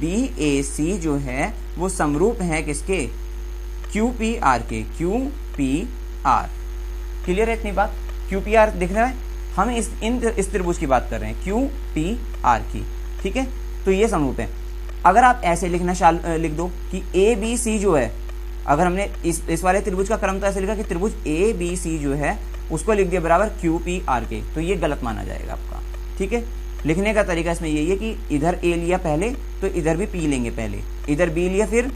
BAC जो है वो समरूप है किसके, QPR के, QPR। क्लियर है इतनी बात, QPR दिख रहा है, हम इस त्रिभुज की बात कर रहे हैं, QPR की। ठीक है, तो ये समरूप है। अगर आप ऐसे लिखना लिख दो कि ABC जो है, अगर हमने इस वाले त्रिभुज का क्रम तो ऐसे लिखा कि त्रिभुज ABC जो है उसको लिख दिया बराबर QPR के, तो ये गलत माना जाएगा आपका। ठीक है, लिखने का तरीका इसमें यही है कि इधर A लिया पहले तो इधर भी P लेंगे पहले, इधर B लिया फिर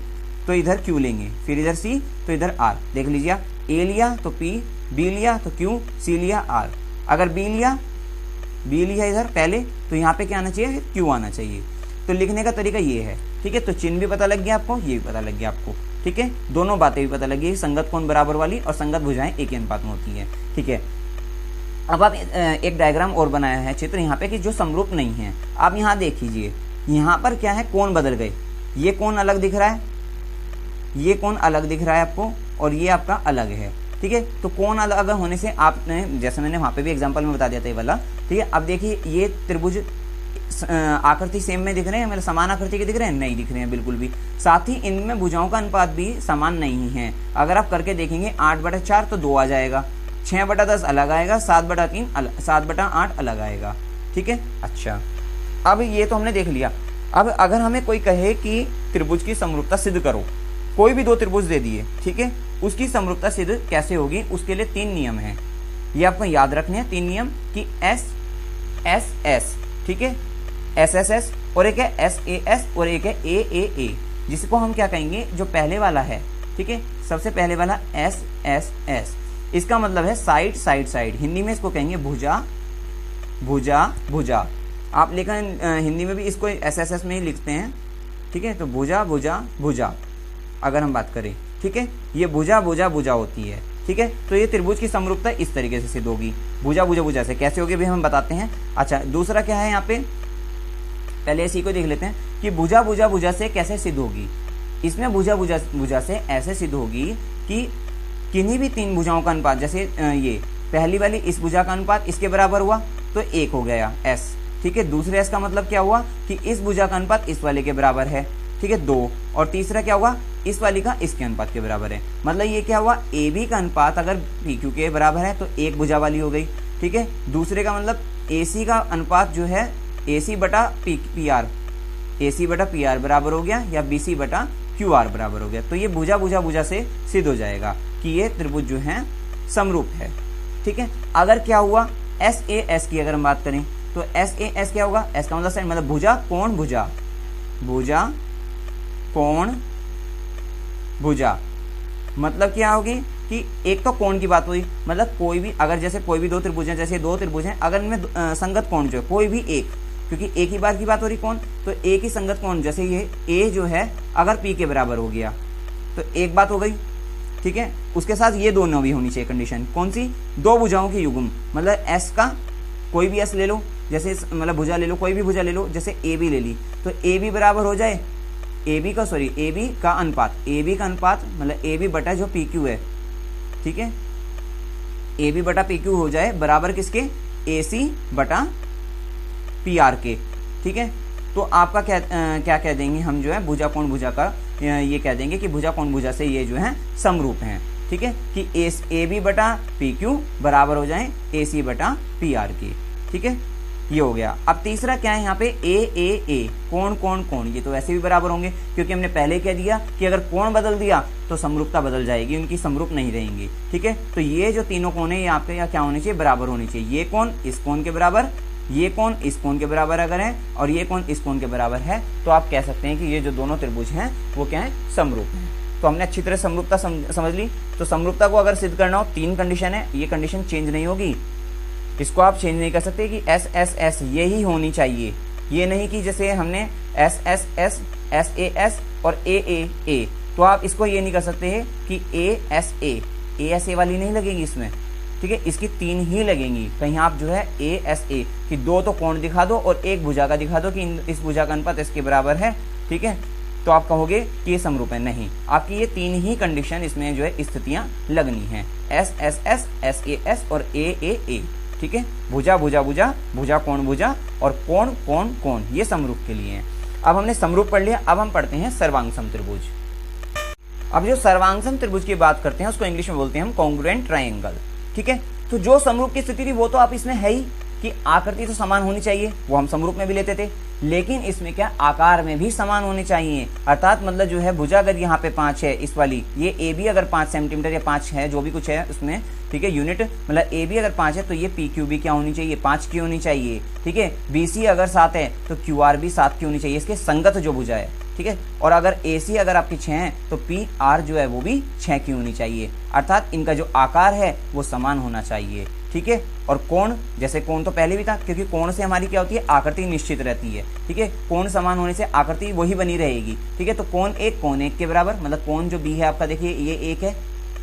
तो इधर Q लेंगे, फिर इधर C तो इधर R। देख लीजिए, A लिया तो P, B लिया तो Q, C लिया R। अगर B लिया इधर पहले तो यहाँ पे क्या आना चाहिए, Q आना चाहिए। तो लिखने का तरीका ये है। ठीक है, तो चिन्ह भी पता लग गया आपको, ये भी पता लग गया आपको। ठीक है, दोनों बातें भी पता लगी, संगत कोण बराबर वाली और संगत भुजाएं एक ही अनुपात में होती है। ठीक है, अब आप एक डायग्राम और बनाया है चित्र यहाँ पे कि जो समरूप नहीं है। आप यहाँ देख लीजिए, यहाँ पर क्या है, कोण बदल गए, ये कोण अलग दिख रहा है, ये कोण अलग दिख रहा है आपको, और ये आपका अलग है। ठीक है, तो कोण अलग होने से आपने, जैसे मैंने वहां पे भी एग्जांपल में बता दिया था ये वाला। ठीक है, अब देखिए ये त्रिभुज आकृति सेम में दिख रहे हैं, मतलब समान आकृति के दिख रहे हैं, नहीं दिख रहे हैं बिल्कुल भी। साथ ही इनमें भुजाओं का अनुपात भी समान नहीं है। अगर आप करके देखेंगे 8/4 तो 2 आ जाएगा, 6/10 अलग आएगा, 7/8 अलग आएगा। ठीक है, अच्छा अब ये तो हमने देख लिया। अब अगर हमें कोई कहे कि त्रिभुज की समरूपता सिद्ध करो, कोई भी 2 त्रिभुज दे दिए, ठीक है, उसकी समरूपता सिद्ध कैसे होगी, उसके लिए 3 नियम है, ये आपको याद रखने हैं। 3 नियम कि SSS, ठीक है, SSS, और एक है SAS और एक है AAA, जिसको हम क्या कहेंगे, जो पहले वाला है, ठीक है, सबसे पहले वाला SSS, इसका मतलब है साइड साइड साइड, हिंदी में इसको कहेंगे भुजा भुजा भुजा। आप लेकिन हिंदी में भी इसको SSS में ही लिखते हैं। ठीक है, तो भुजा भुजा भुजा अगर हम बात करें, ठीक है, ये भुजा भुजा भुजा होती है। ठीक है, तो ये त्रिभुज की समरूपता इस तरीके से सिद्ध होगी, भुजा भुजा भुजा से। कैसे होगी भी हम बताते हैं। अच्छा, दूसरा क्या है यहाँ पे, पहले इसी को देख लेते हैं कि भुजा भुजा भुजा से कैसे सिद्ध होगी। इसमें भुजा भुजा भुजा से ऐसे सिद्ध होगी कि किन्हीं भी 3 भुजाओं का अनुपात, जैसे ये पहली वाली इस भुजा का अनुपात इसके बराबर हुआ तो 1 हो गया S। ठीक है, दूसरे S का मतलब क्या हुआ कि इस भुजा का अनुपात इस वाले के बराबर है, ठीक है, 2, और तीसरा क्या हुआ, इस वाली का इसके अनुपात के बराबर है। मतलब ये क्या हुआ, AB का अनुपात अगर PQ के बराबर है तो 1 भुजा वाली हो गई। ठीक है, दूसरे का मतलब AC का अनुपात जो है AC बटा PR, AC बटा PR बराबर हो गया या BC बटा QR बराबर हो गया। तो ये भुजा भुजा भुजा से सिद्ध हो जाएगा कि ये त्रिभुज जो है समरूप है। ठीक है, अगर क्या हुआ SAS की अगर हम बात करें तो SAS क्या होगा, S का मतलब साइन, मतलब भुजा कोण भुजा, भुजा कोण भुजा, मतलब क्या होगी कि एक तो कोण की बात हुई, मतलब कोई भी अगर जैसे कोई भी दो त्रिभुज हैं, जैसे दो त्रिभुज हैं, अगर इनमें संगत कोण जो है कोई भी एक, क्योंकि एक ही बार की बात हो रही कोण, तो एक ही संगत कोण, जैसे ये A जो है अगर P के बराबर हो गया तो एक बात हो गई। ठीक है, उसके साथ ये दोनों भी होनी चाहिए कंडीशन, कौन सी, दो भुजाओं की युग्म, मतलब S का कोई भी S ले लो, जैसे मतलब भुजा ले लो, कोई भी भुजा ले लो, जैसे AB ले ली तो AB बराबर हो जाए AB का अनुपात, AB का अनुपात मतलब AB बटा जो PQ है। ठीक है, AB बटा PQ हो जाए बराबर किसके, AC बटा PR के। ठीक है, तो आपका क्या कह देंगे हम जो है भुजा कोण भुजा का, ये कह देंगे कि भुजा कोण भुजा से ये जो है समरूप हैं। ठीक है, कि AB बटा PQ बराबर हो जाए AC बटा PR के। ठीक है, ये हो गया। अब तीसरा क्या है यहाँ पे AAA, कोण कोण कोण, ये तो वैसे भी बराबर होंगे क्योंकि हमने पहले कह दिया कि अगर कोण बदल दिया तो समरूपता बदल जाएगी, उनकी समरूप नहीं रहेंगी। ठीक है, तो ये जो तीनों कोण है यहाँ पे या क्या होने चाहिए, बराबर होने चाहिए। ये कोण इस कोण के बराबर, ये कोण इस कोण के बराबर अगर है और ये कोण इस कोण के बराबर है तो आप कह सकते हैं कि ये जो दोनों त्रिभुज हैं वो क्या है, समरूप हैं। तो हमने अच्छी तरह समरूपता समझ ली। तो समरूपता को अगर सिद्ध करना हो तीन कंडीशन है, ये कंडीशन चेंज नहीं होगी, इसको आप चेंज नहीं कर सकते कि SSS यही होनी चाहिए, ये नहीं कि जैसे हमने SSS SAS और AAA, तो आप इसको ये नहीं कर सकते हैं कि ASA वाली नहीं लगेगी इसमें। ठीक है, इसकी तीन ही लगेंगी। कहीं आप जो है ASA कि दो तो कोण दिखा दो और एक भुजा का दिखा दो कि इस भुजा का अनुपात इसके बराबर है। ठीक है, तो आप कहोगे कि ये समरूप है, नहीं, आपकी ये तीन ही कंडीशन इसमें जो है स्थितियां लगनी हैं, SSS SAS और AAA। ठीक है, भुजा भुजा भुजा, भुजा कोण भुजा और कोण कोण कोण, ये समरूप के लिए हैं। अब हमने समरूप पढ़ लिया, अब हम पढ़ते हैं सर्वांग सम त्रिभुज। अब जो सर्वांग सम त्रिभुज की बात करते हैं उसको इंग्लिश में बोलते हैं हम कॉन्ग्रुएंट ट्रायंगल। ठीक है, तो जो समरूप की स्थिति थी वो तो आप इसमें है ही कि आकृति तो समान होनी चाहिए, वो हम समरूप में भी लेते थे, लेकिन इसमें क्या आकार में भी समान होने चाहिए। अर्थात मतलब जो है भुजा अगर यहाँ पे 5 है, इस वाली ये AB अगर 5 सेंटीमीटर या 5 है, जो भी कुछ है उसमें, ठीक है, यूनिट मतलब AB अगर 5 है तो ये PQ भी क्या होनी चाहिए, 5 की होनी चाहिए। ठीक है, BC अगर 7 है तो QR भी 7 की होनी चाहिए, इसके संगत जो भुजा है। ठीक है, और अगर AC अगर आपकी 6 है तो PR जो है वो भी 6 की होनी चाहिए, अर्थात इनका जो आकार है वो समान होना चाहिए। ठीक है, और कोण, जैसे कोण तो पहले भी था क्योंकि कोण से हमारी क्या होती है, आकृति निश्चित रहती है। ठीक है, कोण समान होने से आकृति वही बनी रहेगी। ठीक है, तो कोण एक के बराबर, मतलब कोण जो B है आपका, देखिए ये 1 है,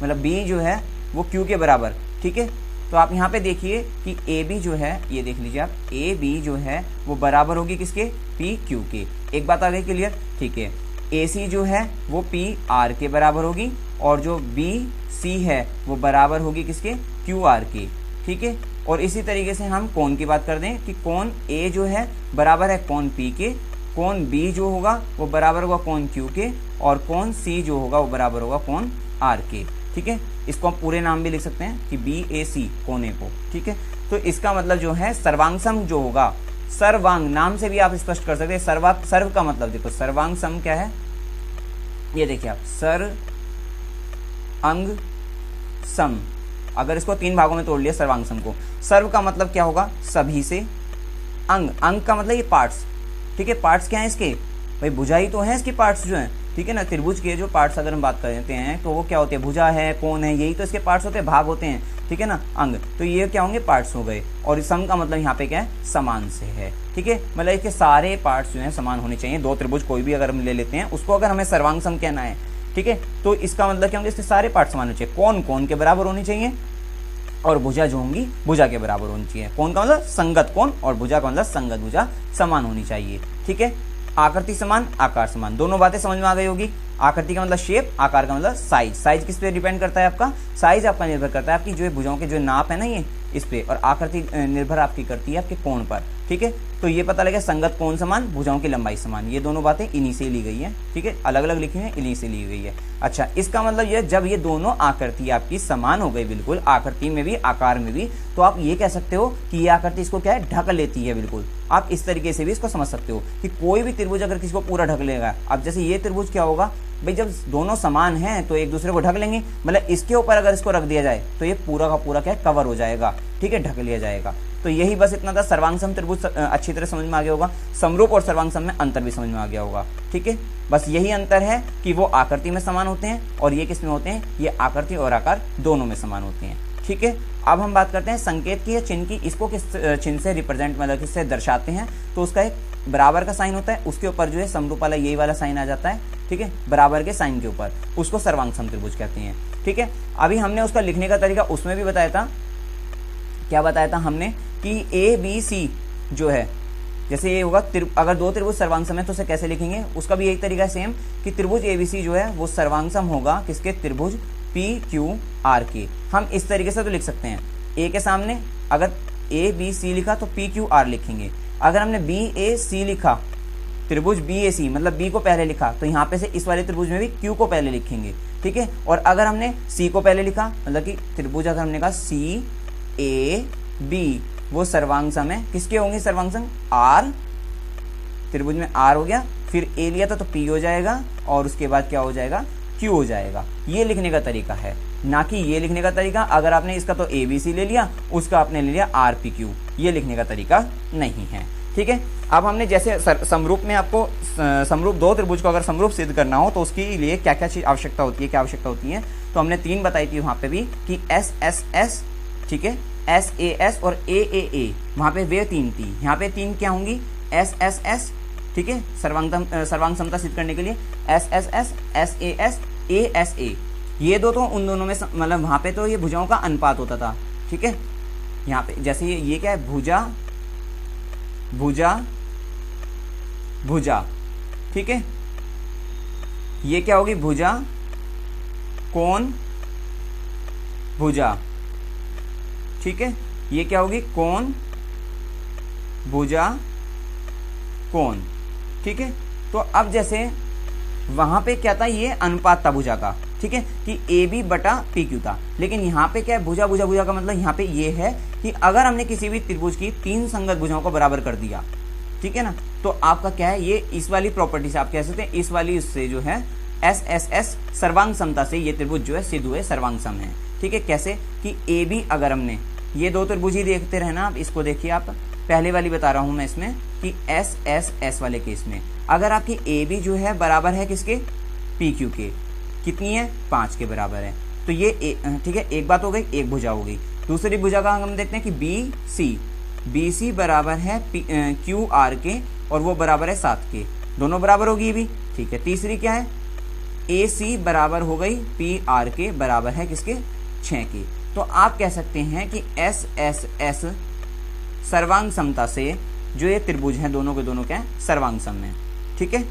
मतलब B जो है वो Q के बराबर। ठीक है, तो आप यहाँ पे देखिए कि AB जो है, ये देख लीजिए आप, AB जो है वो बराबर होगी किसके, PQ के। एक बात आ गई क्लियर। ठीक है, AC जो है वो PR के बराबर होगी और जो BC है वो बराबर होगी किसके, QR के। ठीक है, और इसी तरीके से हम कोण की बात कर दें कि कोण A जो है बराबर है कोण P के, कोण B जो होगा वो बराबर होगा कोण Q के, और कोण C जो होगा वो बराबर होगा कोण R के। ठीक है, इसको हम पूरे नाम भी लिख सकते हैं कि BAC कोने को। ठीक है, तो इसका मतलब जो है सर्वांग सम जो होगा, सर्वांग नाम से भी आप स्पष्ट कर सकते हैं। सर्व का मतलब देखो, सर्वांग सम क्या है, ये देखिए आप, सर्वांग सम, अगर इसको 3 भागों में तोड़ लिया सर्वांग सम को, सर्व का मतलब क्या होगा, सभी से, अंग, अंग का मतलब ये पार्ट्स। ठीक है, पार्ट्स क्या है इसके, भाई भुजा ही तो है इसके पार्ट्स जो हैं। ठीक है ना, त्रिभुज के जो पार्ट्स अगर हम बात करते हैं तो वो क्या होते हैं, भुजा है, कोण है, यही तो इसके पार्ट्स होते हैं, भाग होते हैं। ठीक है ना, अंग, तो ये क्या होंगे, पार्ट्स हो गए। और सम का मतलब यहाँ पे क्या है, समान से है। ठीक है, मतलब इसके सारे पार्ट्स जो हैं समान होने चाहिए। दो त्रिभुज कोई भी अगर हम ले लेते हैं, उसको अगर हमें सर्वांग सम कहना है, ठीक है, तो इसका मतलब क्या होंगे, इसके सारे पार्ट समान होने चाहिए। कोण कोण के बराबर होनी चाहिए और भुजा जो होंगी भुजा के बराबर होनी चाहिए। कोण का मतलब संगत कोण और भुजा का मतलब संगत भुजा समान होनी चाहिए। ठीक है, आकृति समान, आकार समान, दोनों बातें समझ में आ गई होगी। आकृति का मतलब शेप, आकार का मतलब साइज। साइज किस पे डिपेंड करता है आपका, साइज आपका निर्भर करता है आपकी जो भुजाओं के जो नाप है ना, ये इस पे, और आकृति निर्भर आपकी करती है आपके कोण पर। ठीक है, तो ये पता लगे संगत कोण समान, भुजाओं की लंबाई समान, ये दोनों बातें इन्हीं से ली गई है। ठीक है, अलग अलग लिखी है, इन्हीं से ली गई है। अच्छा, इसका मतलब ये जब ये दोनों आकृति आपकी समान हो गई, बिल्कुल आकृति में भी आकार में भी, तो आप ये कह सकते हो कि ये आकृति इसको क्या है, ढक लेती है। बिल्कुल आप इस तरीके से भी इसको समझ सकते हो कि कोई भी त्रिभुज अगर किसी को पूरा ढक लेगा, अब जैसे ये त्रिभुज क्या होगा भाई, जब दोनों समान हैं तो एक दूसरे को ढक लेंगे, मतलब इसके ऊपर अगर इसको रख दिया जाए तो ये पूरा का पूरा क्या है, कवर हो जाएगा। ठीक है, ढक लिया जाएगा। तो यही बस इतना था। सर्वांग सम त्रिभुज अच्छी तरह समझ में आ गया होगा, समरूप और सर्वांग सम में अंतर भी समझ में आ गया होगा। ठीक है, बस यही अंतर है कि वो आकृति में समान होते हैं और ये किस में होते हैं, ये आकृति और आकार दोनों में समान होते हैं। ठीक है, अब हम बात करते हैं संकेत की या चिन्ह की। इसको किस चिन्ह से रिप्रेजेंट, मतलब किससे दर्शाते हैं, तो उसका एक बराबर का साइन होता है, उसके ऊपर जो है समरूप वाला यही वाला साइन आ जाता है। ठीक है, बराबर के साइन के ऊपर, उसको सर्वांग सम त्रिभुज कहते हैं। ठीक है, अभी हमने उसका लिखने का तरीका उसमें भी बताया था। क्या बताया था हमने कि ए बी सी जो है, जैसे ये होगा अगर दो त्रिभुज सर्वांग सम है तो उसे कैसे लिखेंगे, उसका भी यही तरीका है सेम, कि त्रिभुज एबीसी जो है वो सर्वांग सम होगा किसके, त्रिभुज पी क्यू आर के। हम इस तरीके से तो लिख सकते हैं, ए के सामने अगर ए बी सी लिखा तो पी क्यू आर लिखेंगे। अगर हमने बी ए सी लिखा, त्रिभुज बी ए सी मतलब बी को पहले लिखा, तो यहाँ पे से इस वाले त्रिभुज में भी क्यू को पहले लिखेंगे। ठीक है, और अगर हमने सी को पहले लिखा, मतलब कि त्रिभुज अगर हमने कहा सी ए बी, वो सर्वांग सम है, किसके होंगे सर्वांग सम, आर, त्रिभुज में आर हो गया, फिर ए लिया था तो पी हो जाएगा, और उसके बाद क्या हो जाएगा, क्यू हो जाएगा। ये लिखने का तरीका है, ना कि ये लिखने का तरीका अगर आपने इसका तो ए बी सी ले लिया, उसका आपने ले लिया आर पी क्यू, ये लिखने का तरीका नहीं है। ठीक है, अब हमने जैसे समरूप में आपको समरूप दो त्रिभुज को अगर समरूप सिद्ध करना हो तो उसके लिए क्या क्या चीज आवश्यकता होती है, क्या आवश्यकता होती है, तो हमने 3 बताई थी वहाँ पे भी कि एस एस एस, ठीक है, एस ए एस और ए, वहाँ पे वे 3 थी, यहाँ पे 3 क्या होंगी, एस एस एस, ठीक है, सर्वांग समता सिद्ध करने के लिए S S S, S A, ये दो तो उन दोनों में मतलब वहाँ पे तो ये भुजाओं का अनुपात होता था। ठीक है, यहाँ पे जैसे ये क्या है, भुजा भुजा भुजा, ठीक है, ये क्या होगी, भुजा कोण भुजा, ठीक है, ये क्या होगी, कोण भुजा कोण। ठीक है, तो अब जैसे वहां पे क्या था, ये अनुपात था भुजा का, ठीक है, कि ए बी बटा पी क्यू था, लेकिन यहाँ पे क्या है, भुजा भुजा भुजा का मतलब यहाँ पे ये है कि अगर हमने किसी भी त्रिभुज की 3 संगत भुजाओं को बराबर कर दिया, ठीक है ना, तो आपका क्या है, ये इस वाली प्रॉपर्टी से आप कह सकते हैं, इस वाली उससे जो है एस एस एस सर्वांग समता से ये त्रिभुज जो है सिद्ध हुए सर्वांग सम है। ठीक है, कैसे कि ए बी, अगर हमने ये दो त्रिभुज ही देखते रहना, आप इसको देखिए, आप पहले वाली बता रहा हूं मैं इसमें कि एस एस एस वाले केस में अगर आपकी ए बी जो है बराबर है किसके, पी क्यू के, कितनी है, 5 के बराबर है, तो ये ठीक है, एक बात हो गई, एक भुजा हो गई। दूसरी भुजा का हम देखते हैं कि बी सी बराबर है क्यू आर के और वो बराबर है 7 के, दोनों बराबर होगी भी। ठीक है, तीसरी क्या है, ए सी बराबर हो गई पी आर के बराबर है किसके, 6 के। तो आप कह सकते हैं कि एस एस एस सर्वांग समता से जो ये त्रिभुज हैं दोनों के दोनों क्या है, सर्वांग सम है। ठीक है,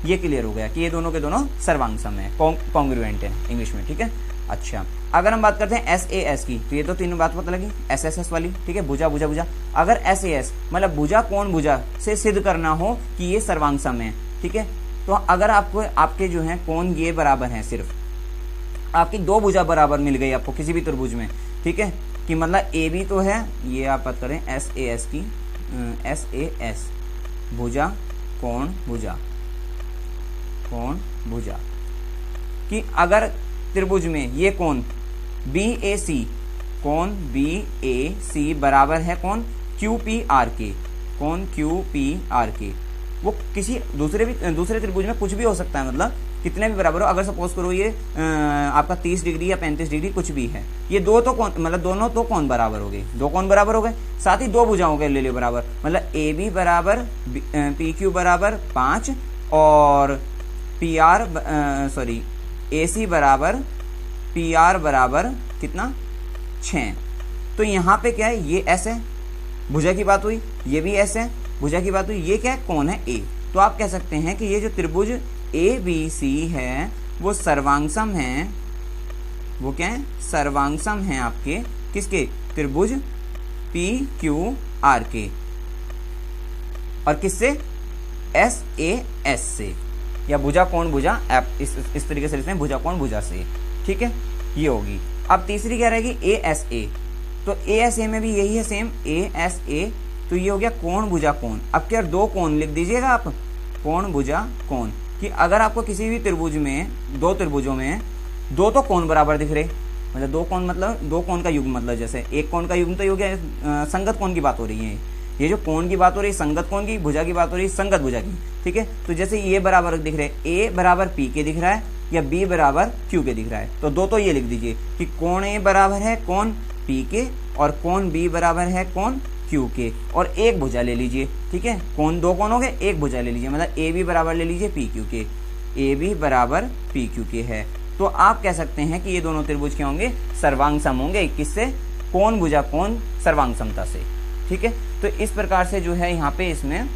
ये क्लियर हो गया कि ये दोनों के दोनों सर्वांग सम है, कॉन्ग्रुएंट है इंग्लिश में। ठीक है, अच्छा अगर हम बात करते हैं एस ए एस की, तो ये तो तीनों बात पता लगी, एस एस एस वाली, ठीक है, भुजा भुजा भुजा। अगर एस ए एस मतलब भुजा कोण भुजा से सिद्ध करना हो कि ये सर्वांग सम है, ठीक है, तो अगर आपको आपके जो है कोण ये बराबर है, सिर्फ आपकी 2 भुजा बराबर मिल गई आपको किसी भी त्रिभुज में, ठीक है, कि मतलब ए बी तो है, ये आप बात करें एस ए एस की, एस ए एस भुजा कोण भुजा कि अगर त्रिभुज में ये कोण बी ए सी, कोण बी ए सी बराबर है कोण क्यू पी आर के, कोण क्यू पी आर के, वो किसी दूसरे त्रिभुज में कुछ भी हो सकता है, मतलब कितने भी बराबर हो। अगर सपोज करो ये आपका 30 डिग्री या 35 डिग्री कुछ भी है, ये दो तो कोण मतलब दोनों तो कोण बराबर हो गए, 2 कोण बराबर हो गए, साथ ही 2 भुजाओं के ले लो बराबर, मतलब ए बी बराबर पी क्यू बराबर 5 और पी आर ए सी बराबर पी आर बराबर कितना, 6। तो यहाँ पे क्या है, ये एस है, भुजा की बात हुई, ये भी एस है, भुजा की बात हुई, ये क्या है, कौन है, ए। तो आप कह सकते हैं कि ये जो त्रिभुज ए बी सी है वो सर्वांग सम है, वो क्या है, सर्वांग सम है आपके किसके, त्रिभुज पी क्यू आर के। और किससे, SAS से, या भुजा कोण भुजा इस तरीके से लिखते हैं, भुजा कोण भुजा से, ठीक है, ये होगी। अब तीसरी क्या रहेगी, ASA, तो ASA में भी यही है सेम, ASA, तो ये हो गया कोण भुजा कोण। अब क्या दो कोण लिख दीजिएगा आप, कोण भुजा कोण, कि अगर आपको किसी भी त्रिभुज में, दो त्रिभुजों में दो तो कोण बराबर दिख रहे, मतलब दो कोण मतलब दो कोण का युग्म, मतलब जैसे एक कोण का युग्म तो हो गया, संगत कोण की बात हो रही है, ये जो कोण की बात हो रही है संगत कोण की, भुजा की बात हो रही है संगत भुजा की, ठीक है। तो जैसे ये बराबर दिख रहे, A बराबर P के दिख रहा है या B बराबर Q के दिख रहा है, तो दो तो ये लिख दीजिए कि कोण A बराबर है कोण P के और कोण B बराबर है कोण Q के, और एक भुजा ले लीजिए, ठीक है, कोण दो कोण हो गए, एक भुजा ले लीजिए, मतलब AB बराबर ले लीजिए PQ के, AB बराबर PQ के है। तो आप कह सकते हैं कि ये दोनों त्रिभुज क्या होंगे, सर्वांग सम होंगे, किससे, कोण भुजा कोण सर्वांग समता से, ठीक है। तो इस प्रकार से जो है यहाँ पे इसमें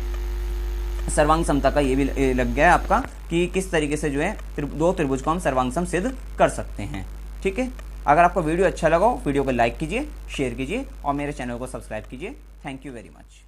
सर्वांग समता का ये भी लग गया है आपका कि किस तरीके से जो है दो त्रिभुज को हम सर्वांग सम सिद्ध कर सकते हैं, ठीक है। अगर आपको वीडियो अच्छा लगा हो, वीडियो को लाइक कीजिए, शेयर कीजिए और मेरे चैनल को सब्सक्राइब कीजिए। Thank you very much.